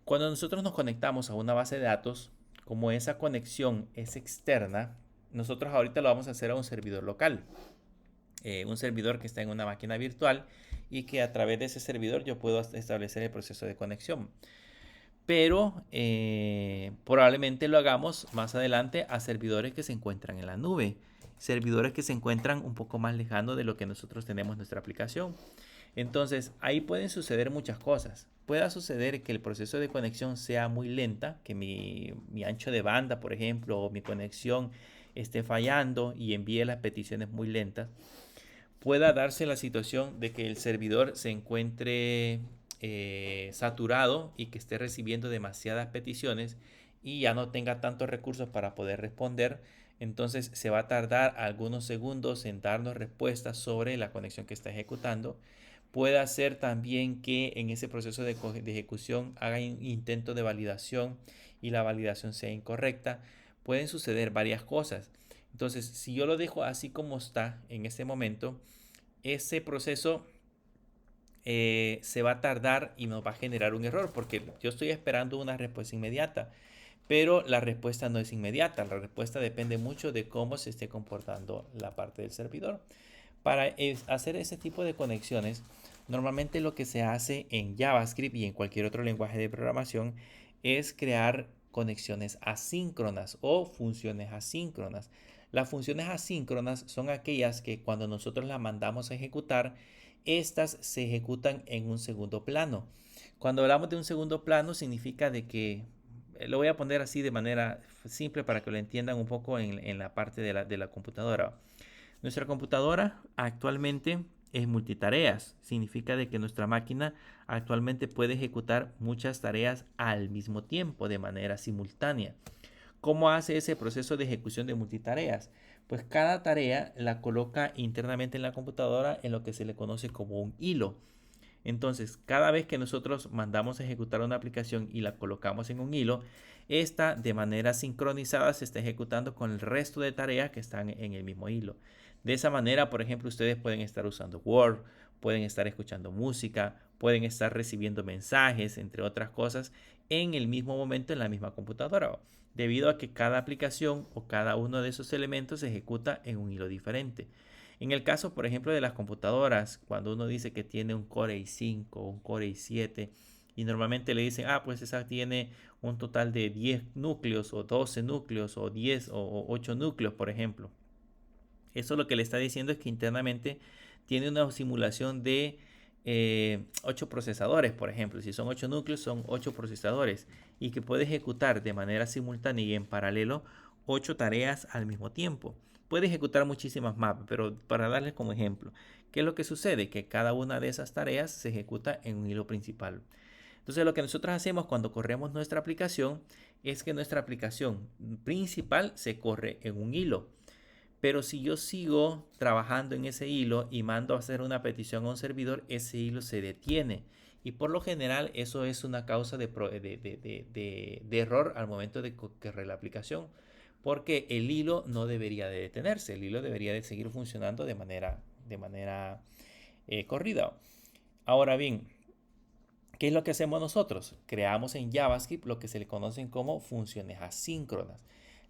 Cuando nosotros nos conectamos a una base de datos, como esa conexión es externa, nosotros ahorita lo vamos a hacer a un servidor local, un servidor que está en una máquina virtual, y que a través de ese servidor yo puedo establecer el proceso de conexión. Pero probablemente lo hagamos más adelante a servidores que se encuentran en la nube, servidores que se encuentran un poco más lejanos de lo que nosotros tenemos en nuestra aplicación. Entonces, ahí pueden suceder muchas cosas. Puede suceder que el proceso de conexión sea muy lenta, que mi ancho de banda, por ejemplo, o mi conexión esté fallando y envíe las peticiones muy lentas. Pueda darse la situación de que el servidor se encuentre saturado y que esté recibiendo demasiadas peticiones y ya no tenga tantos recursos para poder responder. Entonces se va a tardar algunos segundos en darnos respuestas sobre la conexión que está ejecutando. Puede ser también que en ese proceso de ejecución haga un intento de validación y la validación sea incorrecta. Pueden suceder varias cosas. Entonces, si yo lo dejo así como está en este momento, ese proceso se va a tardar y nos va a generar un error, porque yo estoy esperando una respuesta inmediata, pero la respuesta no es inmediata. La respuesta depende mucho de cómo se esté comportando la parte del servidor. Para hacer ese tipo de conexiones, normalmente lo que se hace en JavaScript y en cualquier otro lenguaje de programación es crear conexiones asíncronas o funciones asíncronas. Las funciones asíncronas son aquellas que cuando nosotros las mandamos a ejecutar, estas se ejecutan en un segundo plano. Cuando hablamos de un segundo plano, significa de que, lo voy a poner así de manera simple para que lo entiendan un poco en la parte de la computadora. Nuestra computadora actualmente es multitareas. Significa de que nuestra máquina actualmente puede ejecutar muchas tareas al mismo tiempo, de manera simultánea. ¿Cómo hace ese proceso de ejecución de multitareas? Pues cada tarea la coloca internamente en la computadora en lo que se le conoce como un hilo. Entonces, cada vez que nosotros mandamos a ejecutar una aplicación y la colocamos en un hilo, esta de manera sincronizada se está ejecutando con el resto de tareas que están en el mismo hilo. De esa manera, por ejemplo, ustedes pueden estar usando Word, pueden estar escuchando música, pueden estar recibiendo mensajes, entre otras cosas, en el mismo momento en la misma computadora, debido a que cada aplicación o cada uno de esos elementos se ejecuta en un hilo diferente. En el caso, por ejemplo, de las computadoras, cuando uno dice que tiene un Core i5 o un Core i7 y normalmente le dicen, pues esa tiene un total de 10 núcleos o 12 núcleos o 10 o 8 núcleos, por ejemplo. Eso lo que le está diciendo es que internamente tiene una simulación de 8 procesadores, por ejemplo. Si son 8 núcleos, son 8 procesadores y que puede ejecutar de manera simultánea y en paralelo 8 tareas al mismo tiempo. Puede ejecutar muchísimas más, pero para darles como ejemplo, ¿qué es lo que sucede? Que cada una de esas tareas se ejecuta en un hilo principal. Entonces lo que nosotros hacemos cuando corremos nuestra aplicación es que nuestra aplicación principal se corre en un hilo. Pero si yo sigo trabajando en ese hilo y mando a hacer una petición a un servidor, ese hilo se detiene. Y por lo general eso es una causa de error al momento de correr la aplicación. Porque el hilo no debería de detenerse, el hilo debería de seguir funcionando de manera corrida. Ahora bien, ¿qué es lo que hacemos nosotros? Creamos en JavaScript lo que se le conocen como funciones asíncronas.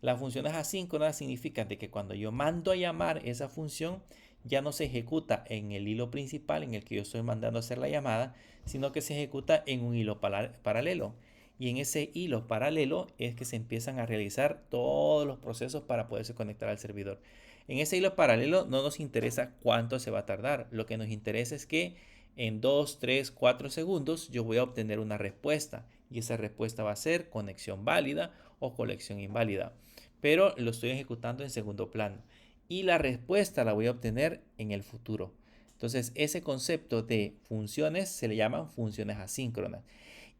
Las funciones asíncronas significan de que cuando yo mando a llamar esa función, ya no se ejecuta en el hilo principal en el que yo estoy mandando a hacer la llamada, sino que se ejecuta en un hilo paralelo. Y en ese hilo paralelo es que se empiezan a realizar todos los procesos para poderse conectar al servidor. En ese hilo paralelo no nos interesa cuánto se va a tardar. Lo que nos interesa es que en 2, 3, 4 segundos yo voy a obtener una respuesta. Y esa respuesta va a ser conexión válida o conexión inválida. Pero lo estoy ejecutando en segundo plano. Y la respuesta la voy a obtener en el futuro. Entonces, ese concepto de funciones se le llaman funciones asíncronas.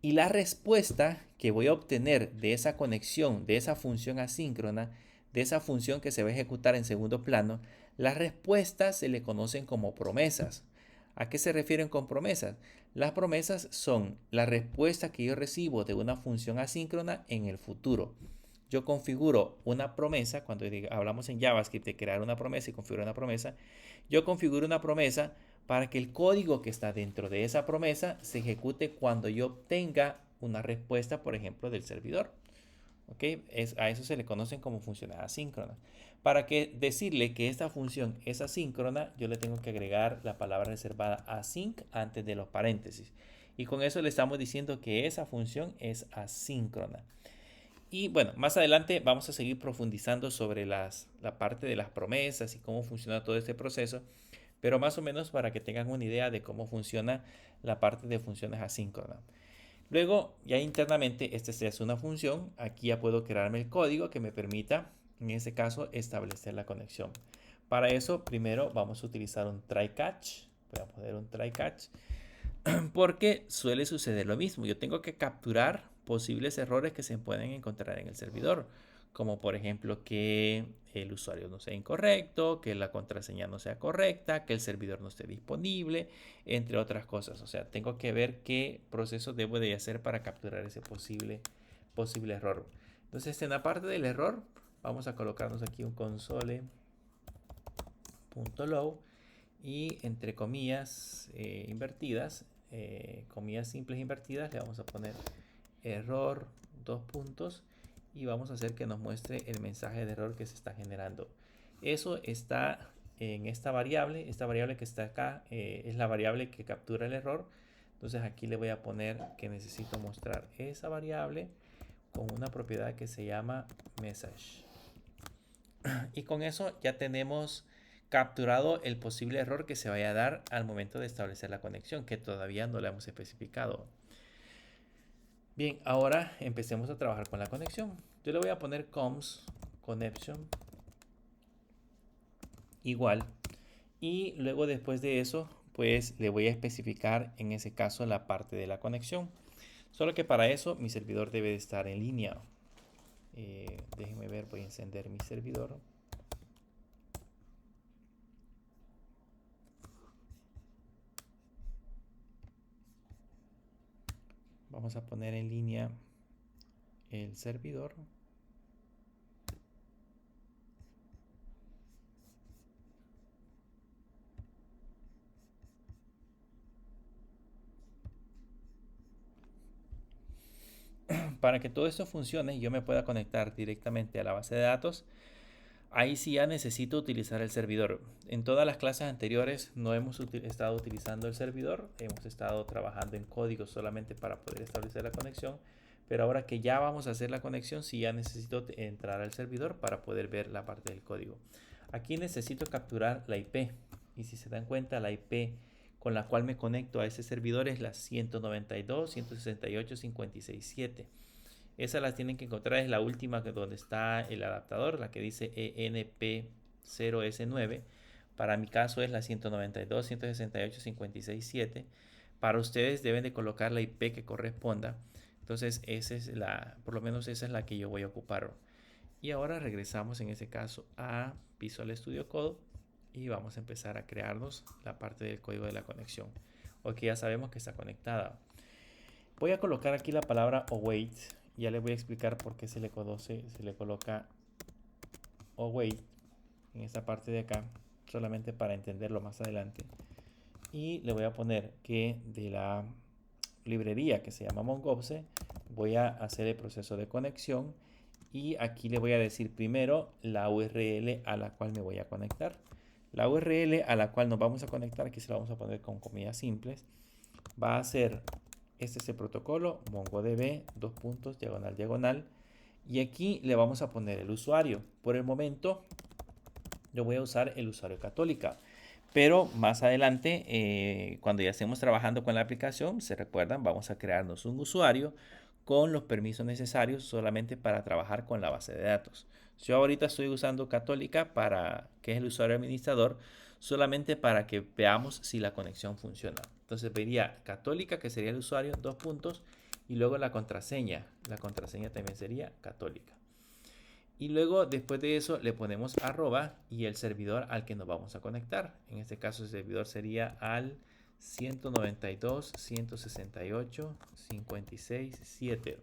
Y la respuesta que voy a obtener de esa conexión, de esa función asíncrona, de esa función que se va a ejecutar en segundo plano, las respuestas se le conocen como promesas. ¿A qué se refieren con promesas? Las promesas son la respuesta que yo recibo de una función asíncrona en el futuro. Yo configuro una promesa, cuando hablamos en JavaScript de crear una promesa y configurar una promesa, yo configuro una promesa para que el código que está dentro de esa promesa se ejecute cuando yo obtenga una respuesta, por ejemplo, del servidor. ¿Ok? A eso se le conocen como funciones asíncronas. Para que decirle que esta función es asíncrona, yo le tengo que agregar la palabra reservada async antes de los paréntesis. Y con eso le estamos diciendo que esa función es asíncrona. Y bueno, más adelante vamos a seguir profundizando sobre la parte de las promesas y cómo funciona todo este proceso, pero más o menos para que tengan una idea de cómo funciona la parte de funciones asíncronas. Luego, ya internamente, esta es una función. Aquí ya puedo crearme el código que me permita, en este caso, establecer la conexión. Para eso, primero vamos a utilizar un try catch. Voy a poner un try catch porque suele suceder lo mismo. Yo tengo que capturar posibles errores que se pueden encontrar en el servidor, como por ejemplo que el usuario no sea incorrecto, que la contraseña no sea correcta, que el servidor no esté disponible, entre otras cosas. O sea, tengo que ver qué proceso debo de hacer para capturar ese posible error. Entonces, en la parte del error, vamos a colocarnos aquí un console.log y entre comillas invertidas, comillas simples invertidas, le vamos a poner error, dos puntos, y vamos a hacer que nos muestre el mensaje de error que se está generando. Eso está en esta variable que está acá, es la variable que captura el error. Entonces aquí le voy a poner que necesito mostrar esa variable con una propiedad que se llama message. Y con eso ya tenemos capturado el posible error que se vaya a dar al momento de establecer la conexión, que todavía no la hemos especificado. Bien, ahora empecemos a trabajar con la conexión. Yo le voy a poner comms connection igual, y luego después de eso pues le voy a especificar en ese caso la parte de la conexión. Solo que para eso mi servidor debe de estar en línea. Déjenme ver, voy a encender mi servidor. Vamos a poner en línea el servidor. Para que todo esto funcione y yo me pueda conectar directamente a la base de datos, ahí sí ya necesito utilizar el servidor. En todas las clases anteriores no hemos estado utilizando el servidor, hemos estado trabajando en código solamente para poder establecer la conexión, pero ahora que ya vamos a hacer la conexión, sí ya necesito entrar al servidor para poder ver la parte del código. Aquí necesito capturar la IP, y si se dan cuenta, la IP con la cual me conecto a ese servidor es la 192.168.56.7. Esas las tienen que encontrar, es la última donde está el adaptador, la que dice ENP0S9. Para mi caso es la 192.168.56.7. Para ustedes deben de colocar la IP que corresponda. Entonces esa es por lo menos esa es la que yo voy a ocupar. Y ahora regresamos en ese caso a Visual Studio Code y vamos a empezar a crearnos la parte del código de la conexión. Ok, ya sabemos que está conectada. Voy a colocar aquí la palabra await. Ya les voy a explicar por qué se le coloca await en esta parte de acá, solamente para entenderlo más adelante. Y le voy a poner que de la librería que se llama Mongobse voy a hacer el proceso de conexión, y aquí le voy a decir primero la URL a la cual me voy a conectar. La URL a la cual nos vamos a conectar, aquí se la vamos a poner con comillas simples, va a ser este es el protocolo MongoDB, dos puntos, diagonal, diagonal. Y aquí le vamos a poner el usuario. Por el momento, yo voy a usar el usuario Católica. Pero más adelante, cuando ya estemos trabajando con la aplicación, se recuerdan, vamos a crearnos un usuario con los permisos necesarios solamente para trabajar con la base de datos. Yo ahorita estoy usando Católica que es el usuario administrador, solamente para que veamos si la conexión funciona. Entonces vería Católica, que sería el usuario, dos puntos, y luego la contraseña. La contraseña también sería Católica. Y luego, después de eso, le ponemos arroba y el servidor al que nos vamos a conectar. En este caso, el servidor sería al 192.168.56.7.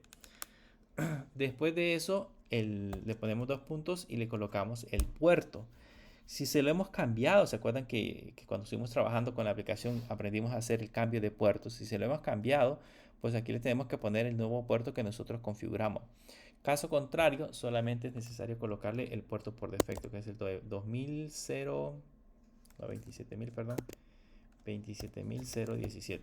Después de eso, le ponemos dos puntos y le colocamos el puerto. Si se lo hemos cambiado, ¿se acuerdan que cuando estuvimos trabajando con la aplicación aprendimos a hacer el cambio de puertos? Si se lo hemos cambiado, pues aquí le tenemos que poner el nuevo puerto que nosotros configuramos. Caso contrario, solamente es necesario colocarle el puerto por defecto, que es el 2000, no, 27.000, perdón, 27.017.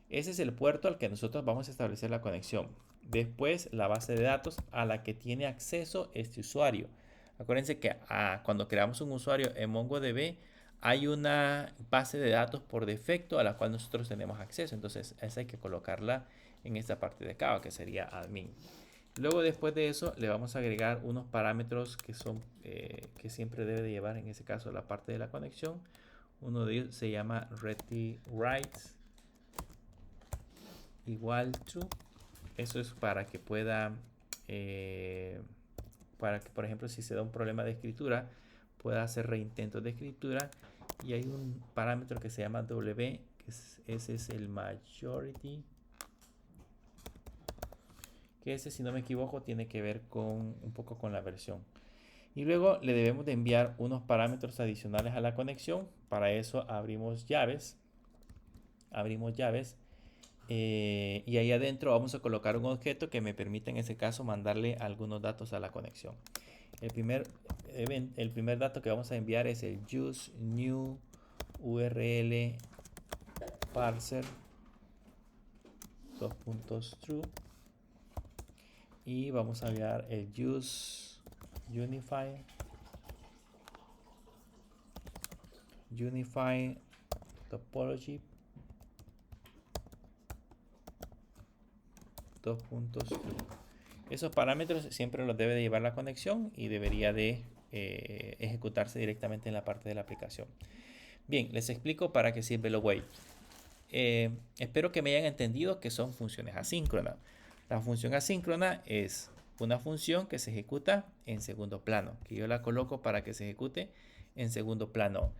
Ese es el puerto al que nosotros vamos a establecer la conexión. Después, la base de datos a la que tiene acceso este usuario. Acuérdense que cuando creamos un usuario en MongoDB, hay una base de datos por defecto a la cual nosotros tenemos acceso. Entonces, esa hay que colocarla en esta parte de acá, que sería admin. Luego, después de eso, le vamos a agregar unos parámetros que son que siempre debe de llevar, en ese caso, la parte de la conexión. Uno de ellos se llama ready-write igual to. Eso es para que pueda, para que, por ejemplo, si se da un problema de escritura, pueda hacer reintentos de escritura. Y hay un parámetro que se llama W, ese es el majority, que ese, si no me equivoco, tiene que ver con un poco con la versión. Y luego le debemos de enviar unos parámetros adicionales a la conexión. Para eso abrimos llaves. Y ahí adentro vamos a colocar un objeto que me permita en ese caso mandarle algunos datos a la conexión. El primer dato que vamos a enviar es el use new URL parser true, y vamos a enviar el use unify topology Esos parámetros siempre los debe de llevar la conexión y debería de ejecutarse directamente en la parte de la aplicación. Bien, les explico para qué sirve el await. Espero que me hayan entendido que son funciones asíncronas. La función asíncrona es una función que se ejecuta en segundo plano, que yo la coloco para que se ejecute en segundo plano.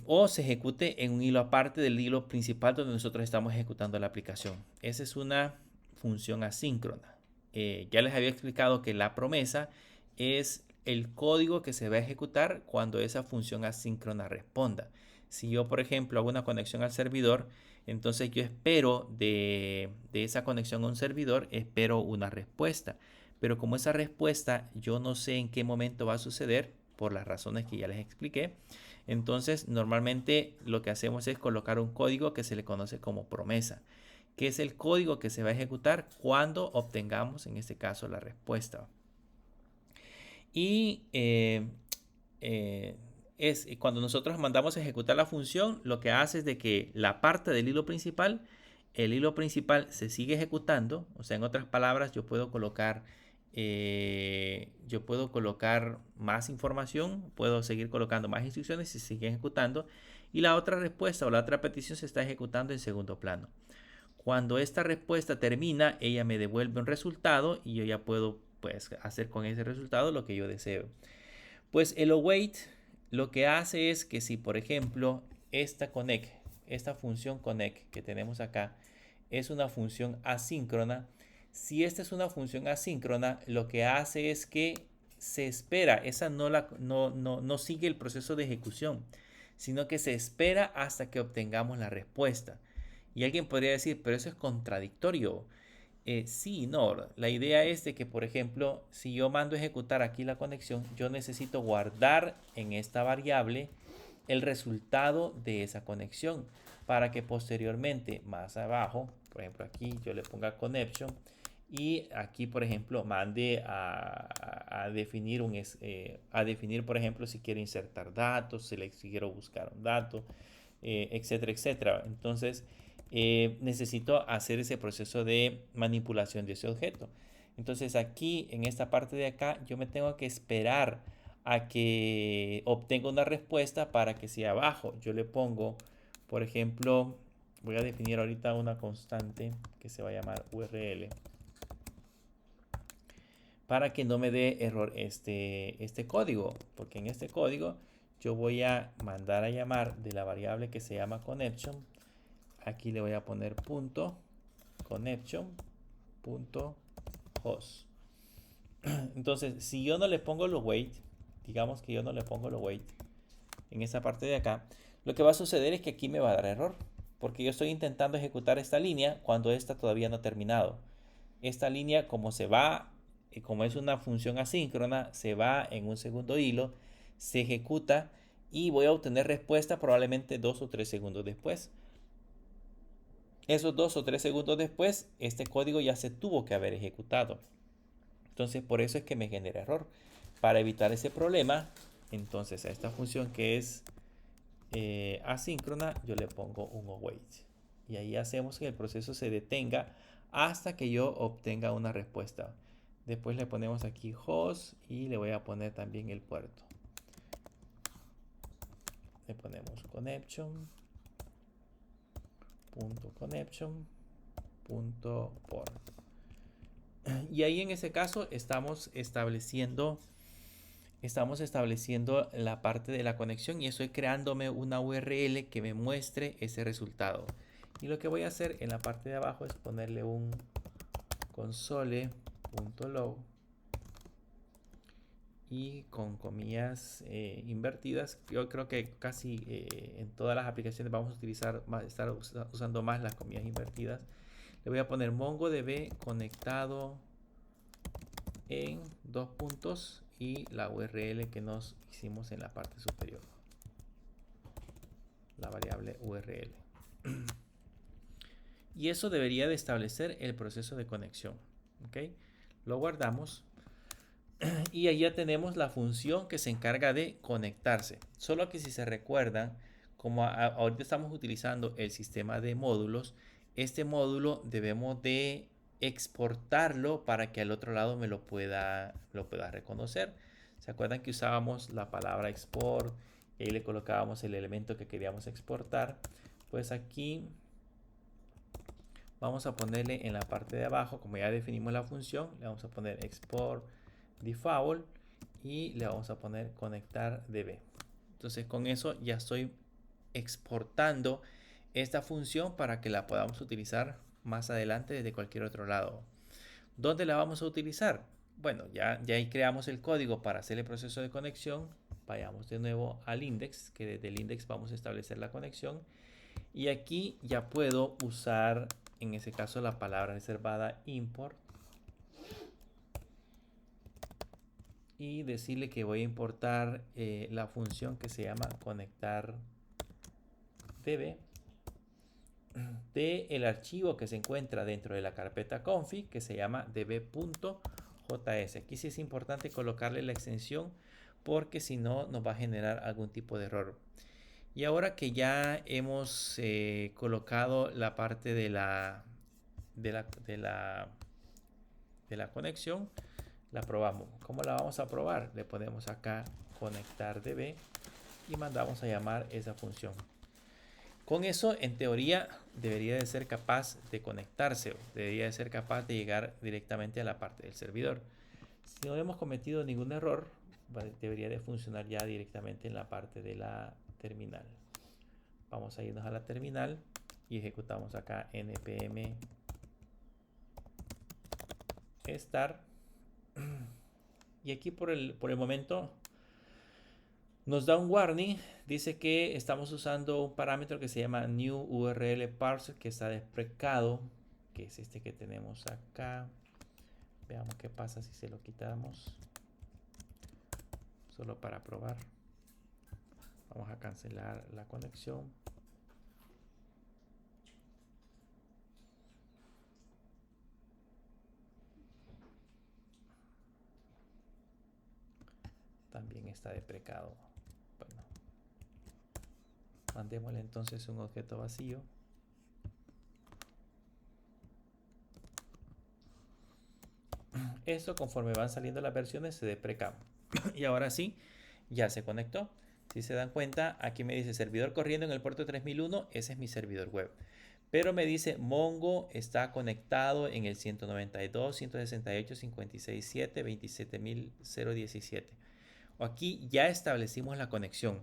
O se ejecute en un hilo aparte del hilo principal donde nosotros estamos ejecutando la aplicación. Esa es una función asíncrona. Ya les había explicado que la promesa es el código que se va a ejecutar cuando esa función asíncrona responda. Si yo, por ejemplo, hago una conexión al servidor, entonces yo espero de esa conexión a un servidor, espero una respuesta. Pero como esa respuesta yo no sé en qué momento va a suceder, por las razones que ya les expliqué, entonces normalmente lo que hacemos es colocar un código que se le conoce como promesa, que es el código que se va a ejecutar cuando obtengamos, en este caso, la respuesta. Y cuando nosotros mandamos a ejecutar la función, lo que hace es de que la parte del hilo principal, el hilo principal se sigue ejecutando. O sea, en otras palabras, yo puedo colocar más información, puedo seguir colocando más instrucciones y se sigue ejecutando. Y la otra respuesta o la otra petición se está ejecutando en segundo plano. Cuando esta respuesta termina, ella me devuelve un resultado y yo ya puedo, pues, hacer con ese resultado lo que yo deseo. Pues el await lo que hace es que si, por ejemplo, esta función connect que tenemos acá es una función asíncrona, si esta es una función asíncrona, lo que hace es que se espera, esa no sigue el proceso de ejecución, sino que se espera hasta que obtengamos la respuesta. Y alguien podría decir, pero eso es contradictorio. Sí, no. La idea es de que, por ejemplo, si yo mando a ejecutar aquí la conexión, yo necesito guardar en esta variable el resultado de esa conexión para que posteriormente, más abajo, por ejemplo, aquí yo le ponga connection y aquí, por ejemplo, mande a definir por ejemplo, si quiero insertar datos, si quiero buscar un dato, etcétera, etcétera. Entonces, necesito hacer ese proceso de manipulación de ese objeto. Entonces aquí, en esta parte de acá, yo me tengo que esperar a que obtenga una respuesta para que si abajo yo le pongo, por ejemplo, voy a definir ahorita una constante que se va a llamar URL. para que no me dé error este código, porque en este código yo voy a mandar a llamar de la variable que se llama connection. Aquí le voy a poner punto connection punto host. Entonces, si yo no le pongo los wait, digamos que yo no le pongo los wait en esta parte de acá, lo que va a suceder es que aquí me va a dar error, porque yo estoy intentando ejecutar esta línea cuando esta todavía no ha terminado. Esta línea, como se va, como es una función asíncrona, se va en un segundo hilo, se ejecuta y voy a obtener respuesta probablemente 2 o 3 segundos después. Esos 2 o 3 segundos después, este código ya se tuvo que haber ejecutado. Entonces, por eso es que me genera error. Para evitar ese problema, entonces a esta función que es asíncrona, yo le pongo un await. Y ahí hacemos que el proceso se detenga hasta que yo obtenga una respuesta. Después le ponemos aquí host y le voy a poner también el puerto. Le ponemos connection.port. Y ahí en ese caso estamos estableciendo la parte de la conexión y estoy creándome una URL que me muestre ese resultado. Y lo que voy a hacer en la parte de abajo es ponerle un console.log y con comillas invertidas. Yo creo que casi en todas las aplicaciones vamos a estar usando más las comillas invertidas. Le voy a poner MongoDB conectado en 2 puntos y la URL que nos hicimos en la parte superior, la variable URL. Y eso debería de establecer el proceso de conexión. ¿Ok? Lo guardamos y ahí ya tenemos la función que se encarga de conectarse. Solo que si se recuerdan, como ahorita estamos utilizando el sistema de módulos, este módulo debemos de exportarlo para que al otro lado me lo pueda reconocer. ¿Se acuerdan que usábamos la palabra export y ahí le colocábamos el elemento que queríamos exportar? Pues aquí vamos a ponerle en la parte de abajo, como ya definimos la función, le vamos a poner export default y le vamos a poner conectar db. Entonces con eso ya estoy exportando esta función para que la podamos utilizar más adelante desde cualquier otro lado. ¿Dónde la vamos a utilizar? Bueno, ya ahí creamos el código para hacer el proceso de conexión. Vayamos de nuevo al index, que desde el index vamos a establecer la conexión. Y aquí ya puedo usar, en ese caso, la palabra reservada import. Y decirle que voy a importar la función que se llama conectar db de el archivo que se encuentra dentro de la carpeta config que se llama db.js. Aquí sí es importante colocarle la extensión porque si no nos va a generar algún tipo de error. Y ahora que ya hemos colocado la parte de la conexión, la probamos. ¿Cómo la vamos a probar? Le ponemos acá conectar db y mandamos a llamar esa función. Con eso, en teoría, debería de ser capaz de conectarse, debería de ser capaz de llegar directamente a la parte del servidor. Si no hemos cometido ningún error, debería de funcionar ya directamente en la parte de la terminal. Vamos a irnos a la terminal y ejecutamos acá npm start. Y aquí por el momento nos da un warning, dice que estamos usando un parámetro que se llama new URL parser que está desprecado, que es este que tenemos acá. Veamos qué pasa si se lo quitamos, solo para probar. Vamos a cancelar la conexión. También está deprecado. Bueno, mandémosle entonces un objeto vacío. Esto, conforme van saliendo las versiones, se depreca. Y ahora sí, ya se conectó. Si se dan cuenta, aquí me dice servidor corriendo en el puerto 3001. Ese es mi servidor web. pero me dice Mongo está conectado en el 192.168.56.7, 27.017. Aquí ya establecimos la conexión.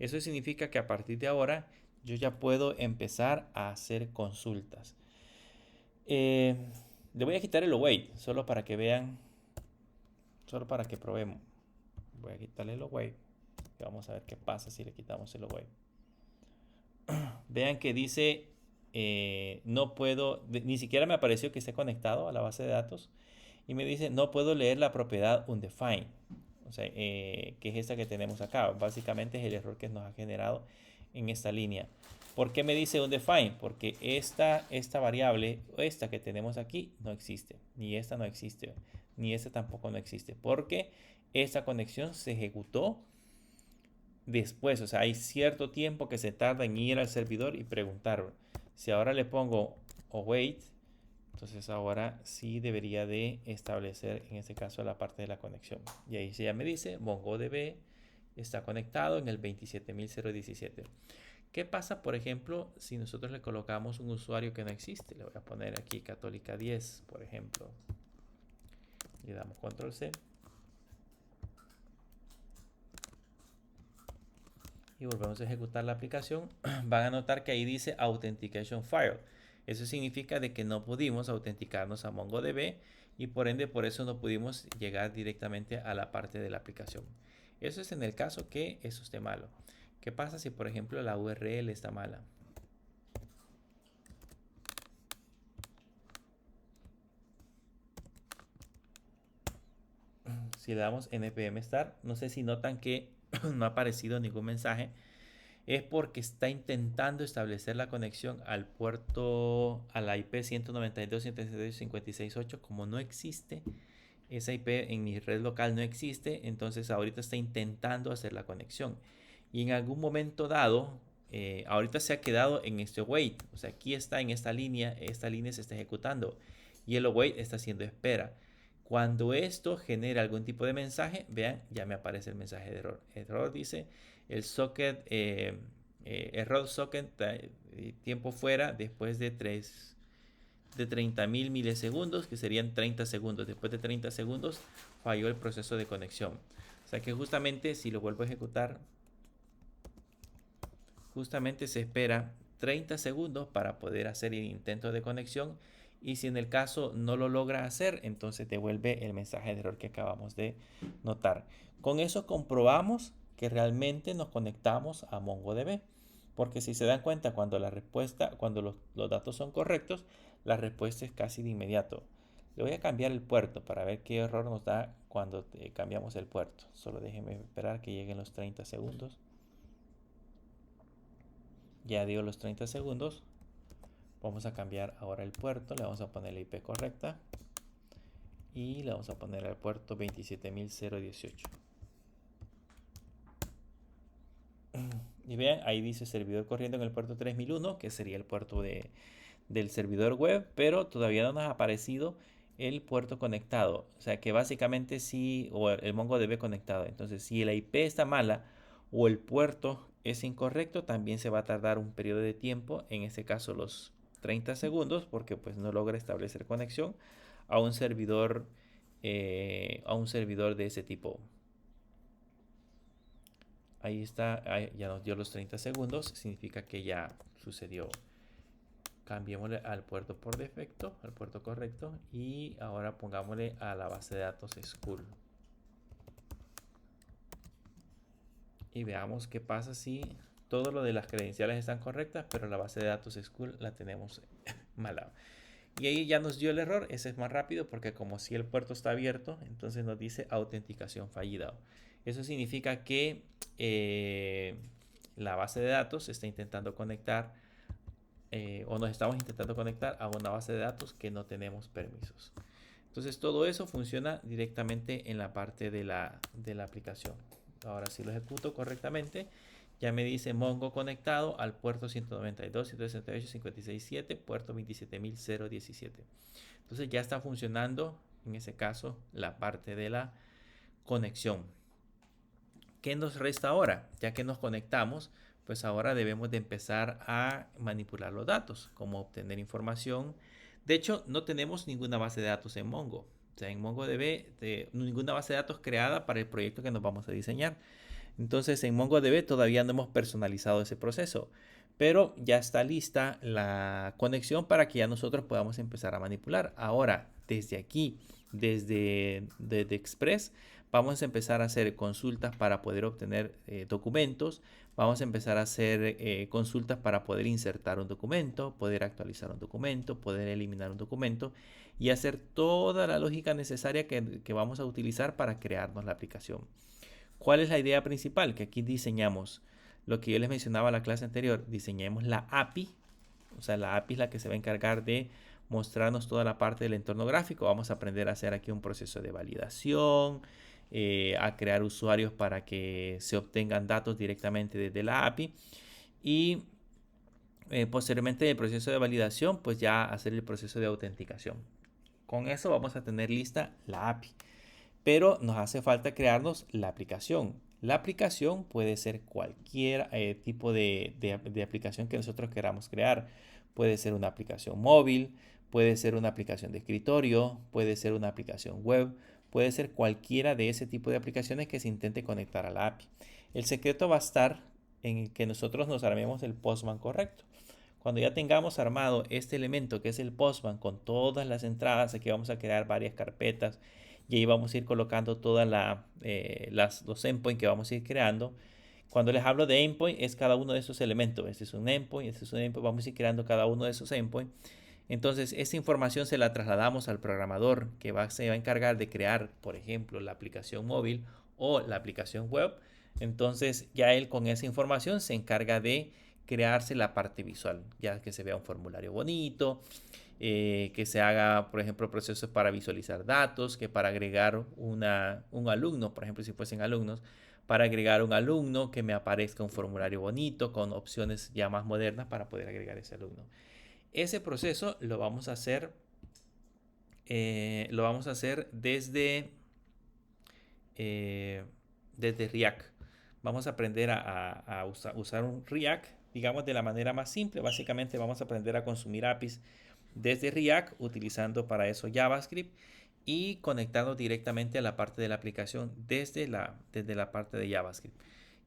Eso significa que a partir de ahora yo ya puedo empezar a hacer consultas. Le voy a quitar el await, solo para que vean, solo para que probemos. Voy a quitarle el await. Vamos a ver qué pasa si le quitamos el await. Vean que dice no puedo, ni siquiera me apareció que esté conectado a la base de datos. Y me dice no puedo leer la propiedad undefined. O sea, que es esta que tenemos acá. Básicamente es el error que nos ha generado en esta línea. ¿Por qué me dice undefined? Porque esta variable, esta que tenemos aquí, no existe. Ni esta no existe. Ni esta tampoco no existe. Porque esta conexión se ejecutó después. O sea, hay cierto tiempo que se tarda en ir al servidor y preguntar. Si ahora le pongo await, entonces ahora sí debería de establecer en este caso la parte de la conexión. Y ahí ya me dice MongoDB está conectado en el 27.017. ¿Qué pasa, por ejemplo, si nosotros le colocamos un usuario que no existe? Le voy a poner aquí Católica 10, por ejemplo. Le damos control C. Y volvemos a ejecutar la aplicación. Van a notar que ahí dice Authentication File. Eso significa de que no pudimos autenticarnos a MongoDB y por ende por eso no pudimos llegar directamente a la parte de la aplicación. Eso es en el caso que eso esté malo. ¿Qué pasa si por ejemplo la URL está mala? Si le damos npm start, no sé si notan que no ha aparecido ningún mensaje. Es porque está intentando establecer la conexión al puerto, a la IP 192.168.56.8. Como no existe, esa IP en mi red local no existe, entonces ahorita está intentando hacer la conexión. Y en algún momento dado, ahorita se ha quedado en este await. O sea, aquí está en esta línea se está ejecutando. Y el await está haciendo espera. Cuando esto genera algún tipo de mensaje, vean, ya me aparece el mensaje de error. Error dice el socket, error socket, tiempo fuera después de 30.000 milisegundos, que serían 30 segundos. Después de 30 segundos falló el proceso de conexión. O sea que justamente si lo vuelvo a ejecutar, justamente se espera 30 segundos para poder hacer el intento de conexión. Y si en el caso no lo logra hacer, entonces devuelve el mensaje de error que acabamos de notar. Con eso comprobamos que realmente nos conectamos a MongoDB. Porque si se dan cuenta, cuando los datos son correctos, la respuesta es casi de inmediato. Le voy a cambiar el puerto para ver qué error nos da cuando cambiamos el puerto. Solo déjenme esperar que lleguen los 30 segundos. Ya dio los 30 segundos. Vamos a cambiar ahora el puerto. Le vamos a poner la IP correcta. Y le vamos a poner al puerto 27.018. Y vean, ahí dice servidor corriendo en el puerto 3001, que sería el puerto del servidor web, pero todavía no nos ha aparecido el puerto conectado. O sea que básicamente sí, o el MongoDB conectado. Entonces, si la IP está mala o el puerto es incorrecto, también se va a tardar un periodo de tiempo, en este caso los 30 segundos, porque pues no logra establecer conexión a un servidor de ese tipo. Ahí está, ya nos dio los 30 segundos, significa que ya sucedió. Cambiémosle al puerto por defecto, al puerto correcto, y ahora pongámosle a la base de datos school. Y veamos qué pasa si todo lo de las credenciales están correctas, pero la base de datos school la tenemos mala. Y ahí ya nos dio el error. Ese es más rápido porque como si el puerto está abierto, entonces nos dice autenticación fallida. Eso significa que la base de datos se está intentando conectar o nos estamos intentando conectar a una base de datos que no tenemos permisos. Entonces todo eso funciona directamente en la parte de la aplicación. Ahora si lo ejecuto correctamente, ya me dice Mongo conectado al puerto 192.168.56.7, puerto 27.017. Entonces ya está funcionando en ese caso la parte de la conexión. ¿Qué nos resta ahora? Ya que nos conectamos, pues ahora debemos de empezar a manipular los datos, como obtener información. De hecho, no tenemos ninguna base de datos en Mongo. O sea, en MongoDB, ninguna base de datos creada para el proyecto que nos vamos a diseñar. Entonces, en MongoDB todavía no hemos personalizado ese proceso, pero ya está lista la conexión para que ya nosotros podamos empezar a manipular. Ahora, desde aquí, desde Express, vamos a empezar a hacer consultas para poder obtener documentos. Vamos a empezar a hacer consultas para poder insertar un documento, poder actualizar un documento, poder eliminar un documento y hacer toda la lógica necesaria que vamos a utilizar para crearnos la aplicación. ¿Cuál es la idea principal? Que aquí diseñamos lo que yo les mencionaba en la clase anterior. Diseñemos la API. O sea, la API es la que se va a encargar de mostrarnos toda la parte del entorno gráfico. Vamos a aprender a hacer aquí un proceso de validación, a crear usuarios para que se obtengan datos directamente desde la API. Y posteriormente el proceso de validación, pues ya hacer el proceso de autenticación. Con eso vamos a tener lista la API. Pero nos hace falta crearnos la aplicación. La aplicación puede ser cualquier tipo de aplicación que nosotros queramos crear. Puede ser una aplicación móvil, puede ser una aplicación de escritorio, puede ser una aplicación web, puede ser cualquiera de ese tipo de aplicaciones que se intente conectar a la API. El secreto va a estar en que nosotros nos armemos el Postman correcto. Cuando ya tengamos armado este elemento que es el Postman con todas las entradas, aquí vamos a crear varias carpetas y ahí vamos a ir colocando todas los endpoints que vamos a ir creando. Cuando les hablo de endpoint es cada uno de esos elementos. Este es un endpoint, este es un endpoint, vamos a ir creando cada uno de esos endpoints. Entonces, esa información se la trasladamos al programador que se va a encargar de crear, por ejemplo, la aplicación móvil o la aplicación web. Entonces, ya él con esa información se encarga de crearse la parte visual, ya que se vea un formulario bonito, que se haga, por ejemplo, procesos para visualizar datos, que para agregar un alumno, por ejemplo, si fuesen alumnos, para agregar un alumno, que me aparezca un formulario bonito con opciones ya más modernas para poder agregar ese alumno. Ese proceso lo vamos a hacer desde React. Vamos a aprender a usar un React, digamos, de la manera más simple. Básicamente vamos a aprender a consumir APIs desde React, utilizando para eso JavaScript y conectando directamente a la parte de la aplicación desde la parte de JavaScript.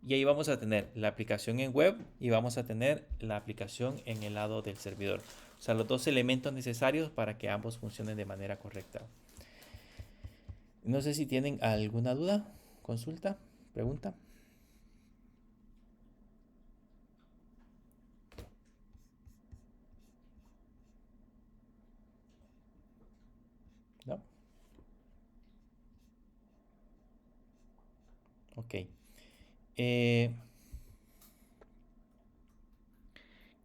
Y ahí vamos a tener la aplicación en web y vamos a tener la aplicación en el lado del servidor. O sea, los dos elementos necesarios para que ambos funcionen de manera correcta. No sé si tienen alguna duda, consulta, pregunta. ¿No? Ok.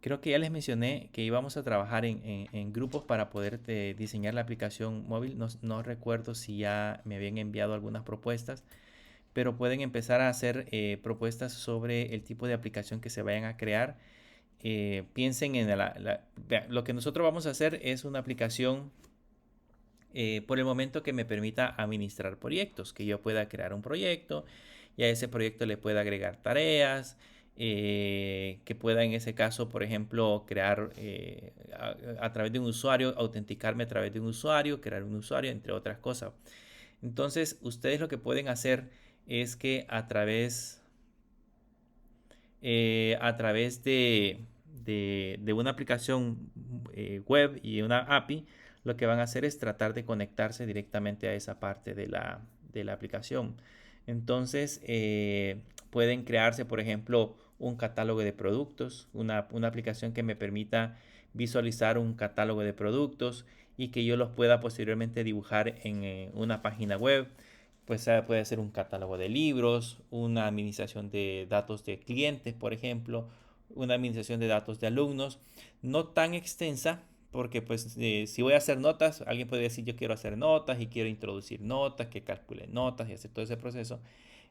Creo que ya les mencioné que íbamos a trabajar en grupos para poder diseñar la aplicación móvil. No recuerdo si ya me habían enviado algunas propuestas, pero pueden empezar a hacer propuestas sobre el tipo de aplicación que se vayan a crear. Piensen en lo que nosotros vamos a hacer es una aplicación por el momento que me permita administrar proyectos, que yo pueda crear un proyecto y a ese proyecto le pueda agregar tareas, que pueda en ese caso, por ejemplo, crear a través de un usuario, autenticarme a través de un usuario, crear un usuario, entre otras cosas. Entonces, ustedes lo que pueden hacer es que a través de una aplicación web y una API, lo que van a hacer es tratar de conectarse directamente a esa parte de la aplicación. Entonces, pueden crearse, por ejemplo, un catálogo de productos, una aplicación que me permita visualizar un catálogo de productos y que yo los pueda posteriormente dibujar en una página web. Pues puede ser un catálogo de libros, una administración de datos de clientes, por ejemplo, una administración de datos de alumnos, no tan extensa, porque pues si voy a hacer notas, alguien puede decir yo quiero hacer notas y quiero introducir notas, que calcule notas y hacer todo ese proceso.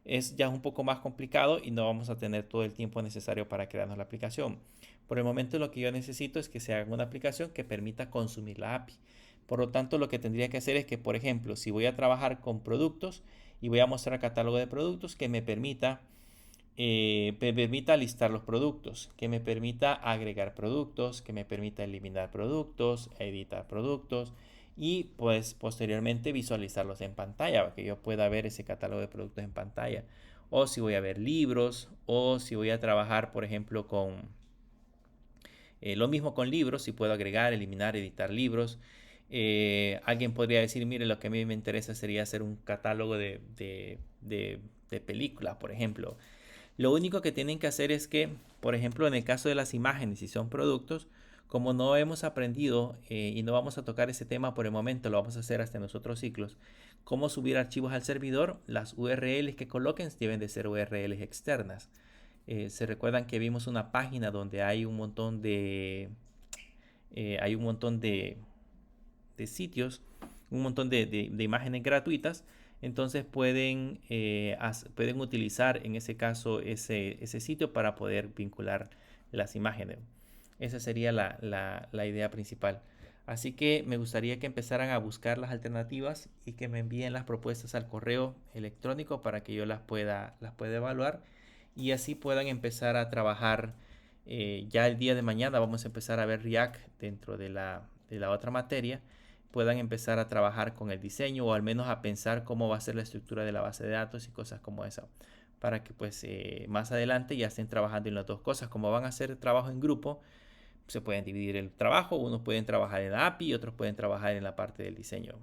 Es ya un poco más complicado y no vamos a tener todo el tiempo necesario para crearnos la aplicación. Por el momento lo que yo necesito es que se haga una aplicación que permita consumir la API. Por lo tanto, lo que tendría que hacer es que, por ejemplo, si voy a trabajar con productos y voy a mostrar catálogo de productos, que me permita me permita listar los productos, que me permita agregar productos, que me permita eliminar productos, editar productos y pues posteriormente visualizarlos en pantalla para que yo pueda ver ese catálogo de productos en pantalla. O si voy a ver libros o si voy a trabajar, por ejemplo, con lo mismo con libros, si puedo agregar, eliminar, editar libros. Alguien podría decir, mire, lo que a mí me interesa sería hacer un catálogo de películas, por ejemplo. Lo único que tienen que hacer es que, por ejemplo, en el caso de las imágenes, si son productos, como no hemos aprendido y no vamos a tocar ese tema por el momento, lo vamos a hacer hasta en los otros ciclos, cómo subir archivos al servidor, las URLs que coloquen deben de ser URLs externas. Se recuerdan que vimos una página donde hay un montón hay un montón de sitios, un montón de imágenes gratuitas. Entonces pueden utilizar en ese caso ese sitio para poder vincular las imágenes. Esa sería la idea principal. Así que me gustaría que empezaran a buscar las alternativas y que me envíen las propuestas al correo electrónico para que yo las pueda evaluar y así puedan empezar a trabajar. Ya el día de mañana vamos a empezar a ver React dentro de la otra materia, puedan empezar a trabajar con el diseño o al menos a pensar cómo va a ser la estructura de la base de datos y cosas como esa, para que pues más adelante ya estén trabajando en las dos cosas. Como van a hacer trabajo en grupo, se pueden dividir el trabajo, unos pueden trabajar en la API y otros pueden trabajar en la parte del diseño.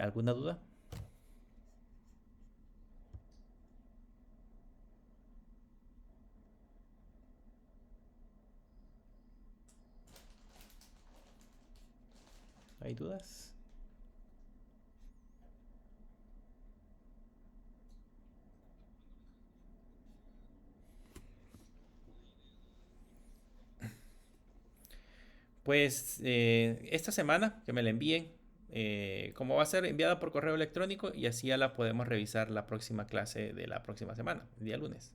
¿Alguna duda? ¿Hay dudas? Pues esta semana que me la envíen, como va a ser enviada por correo electrónico y así ya la podemos revisar la próxima clase de la próxima semana, el día lunes.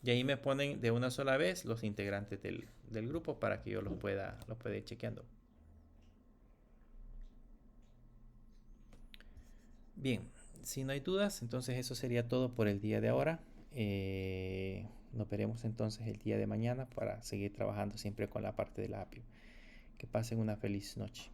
Y ahí me ponen de una sola vez los integrantes del grupo para que yo los pueda ir chequeando. Bien, si no hay dudas, entonces eso sería todo por el día de ahora. Nos veremos entonces el día de mañana para seguir trabajando siempre con la parte de la API. Que pasen una feliz noche.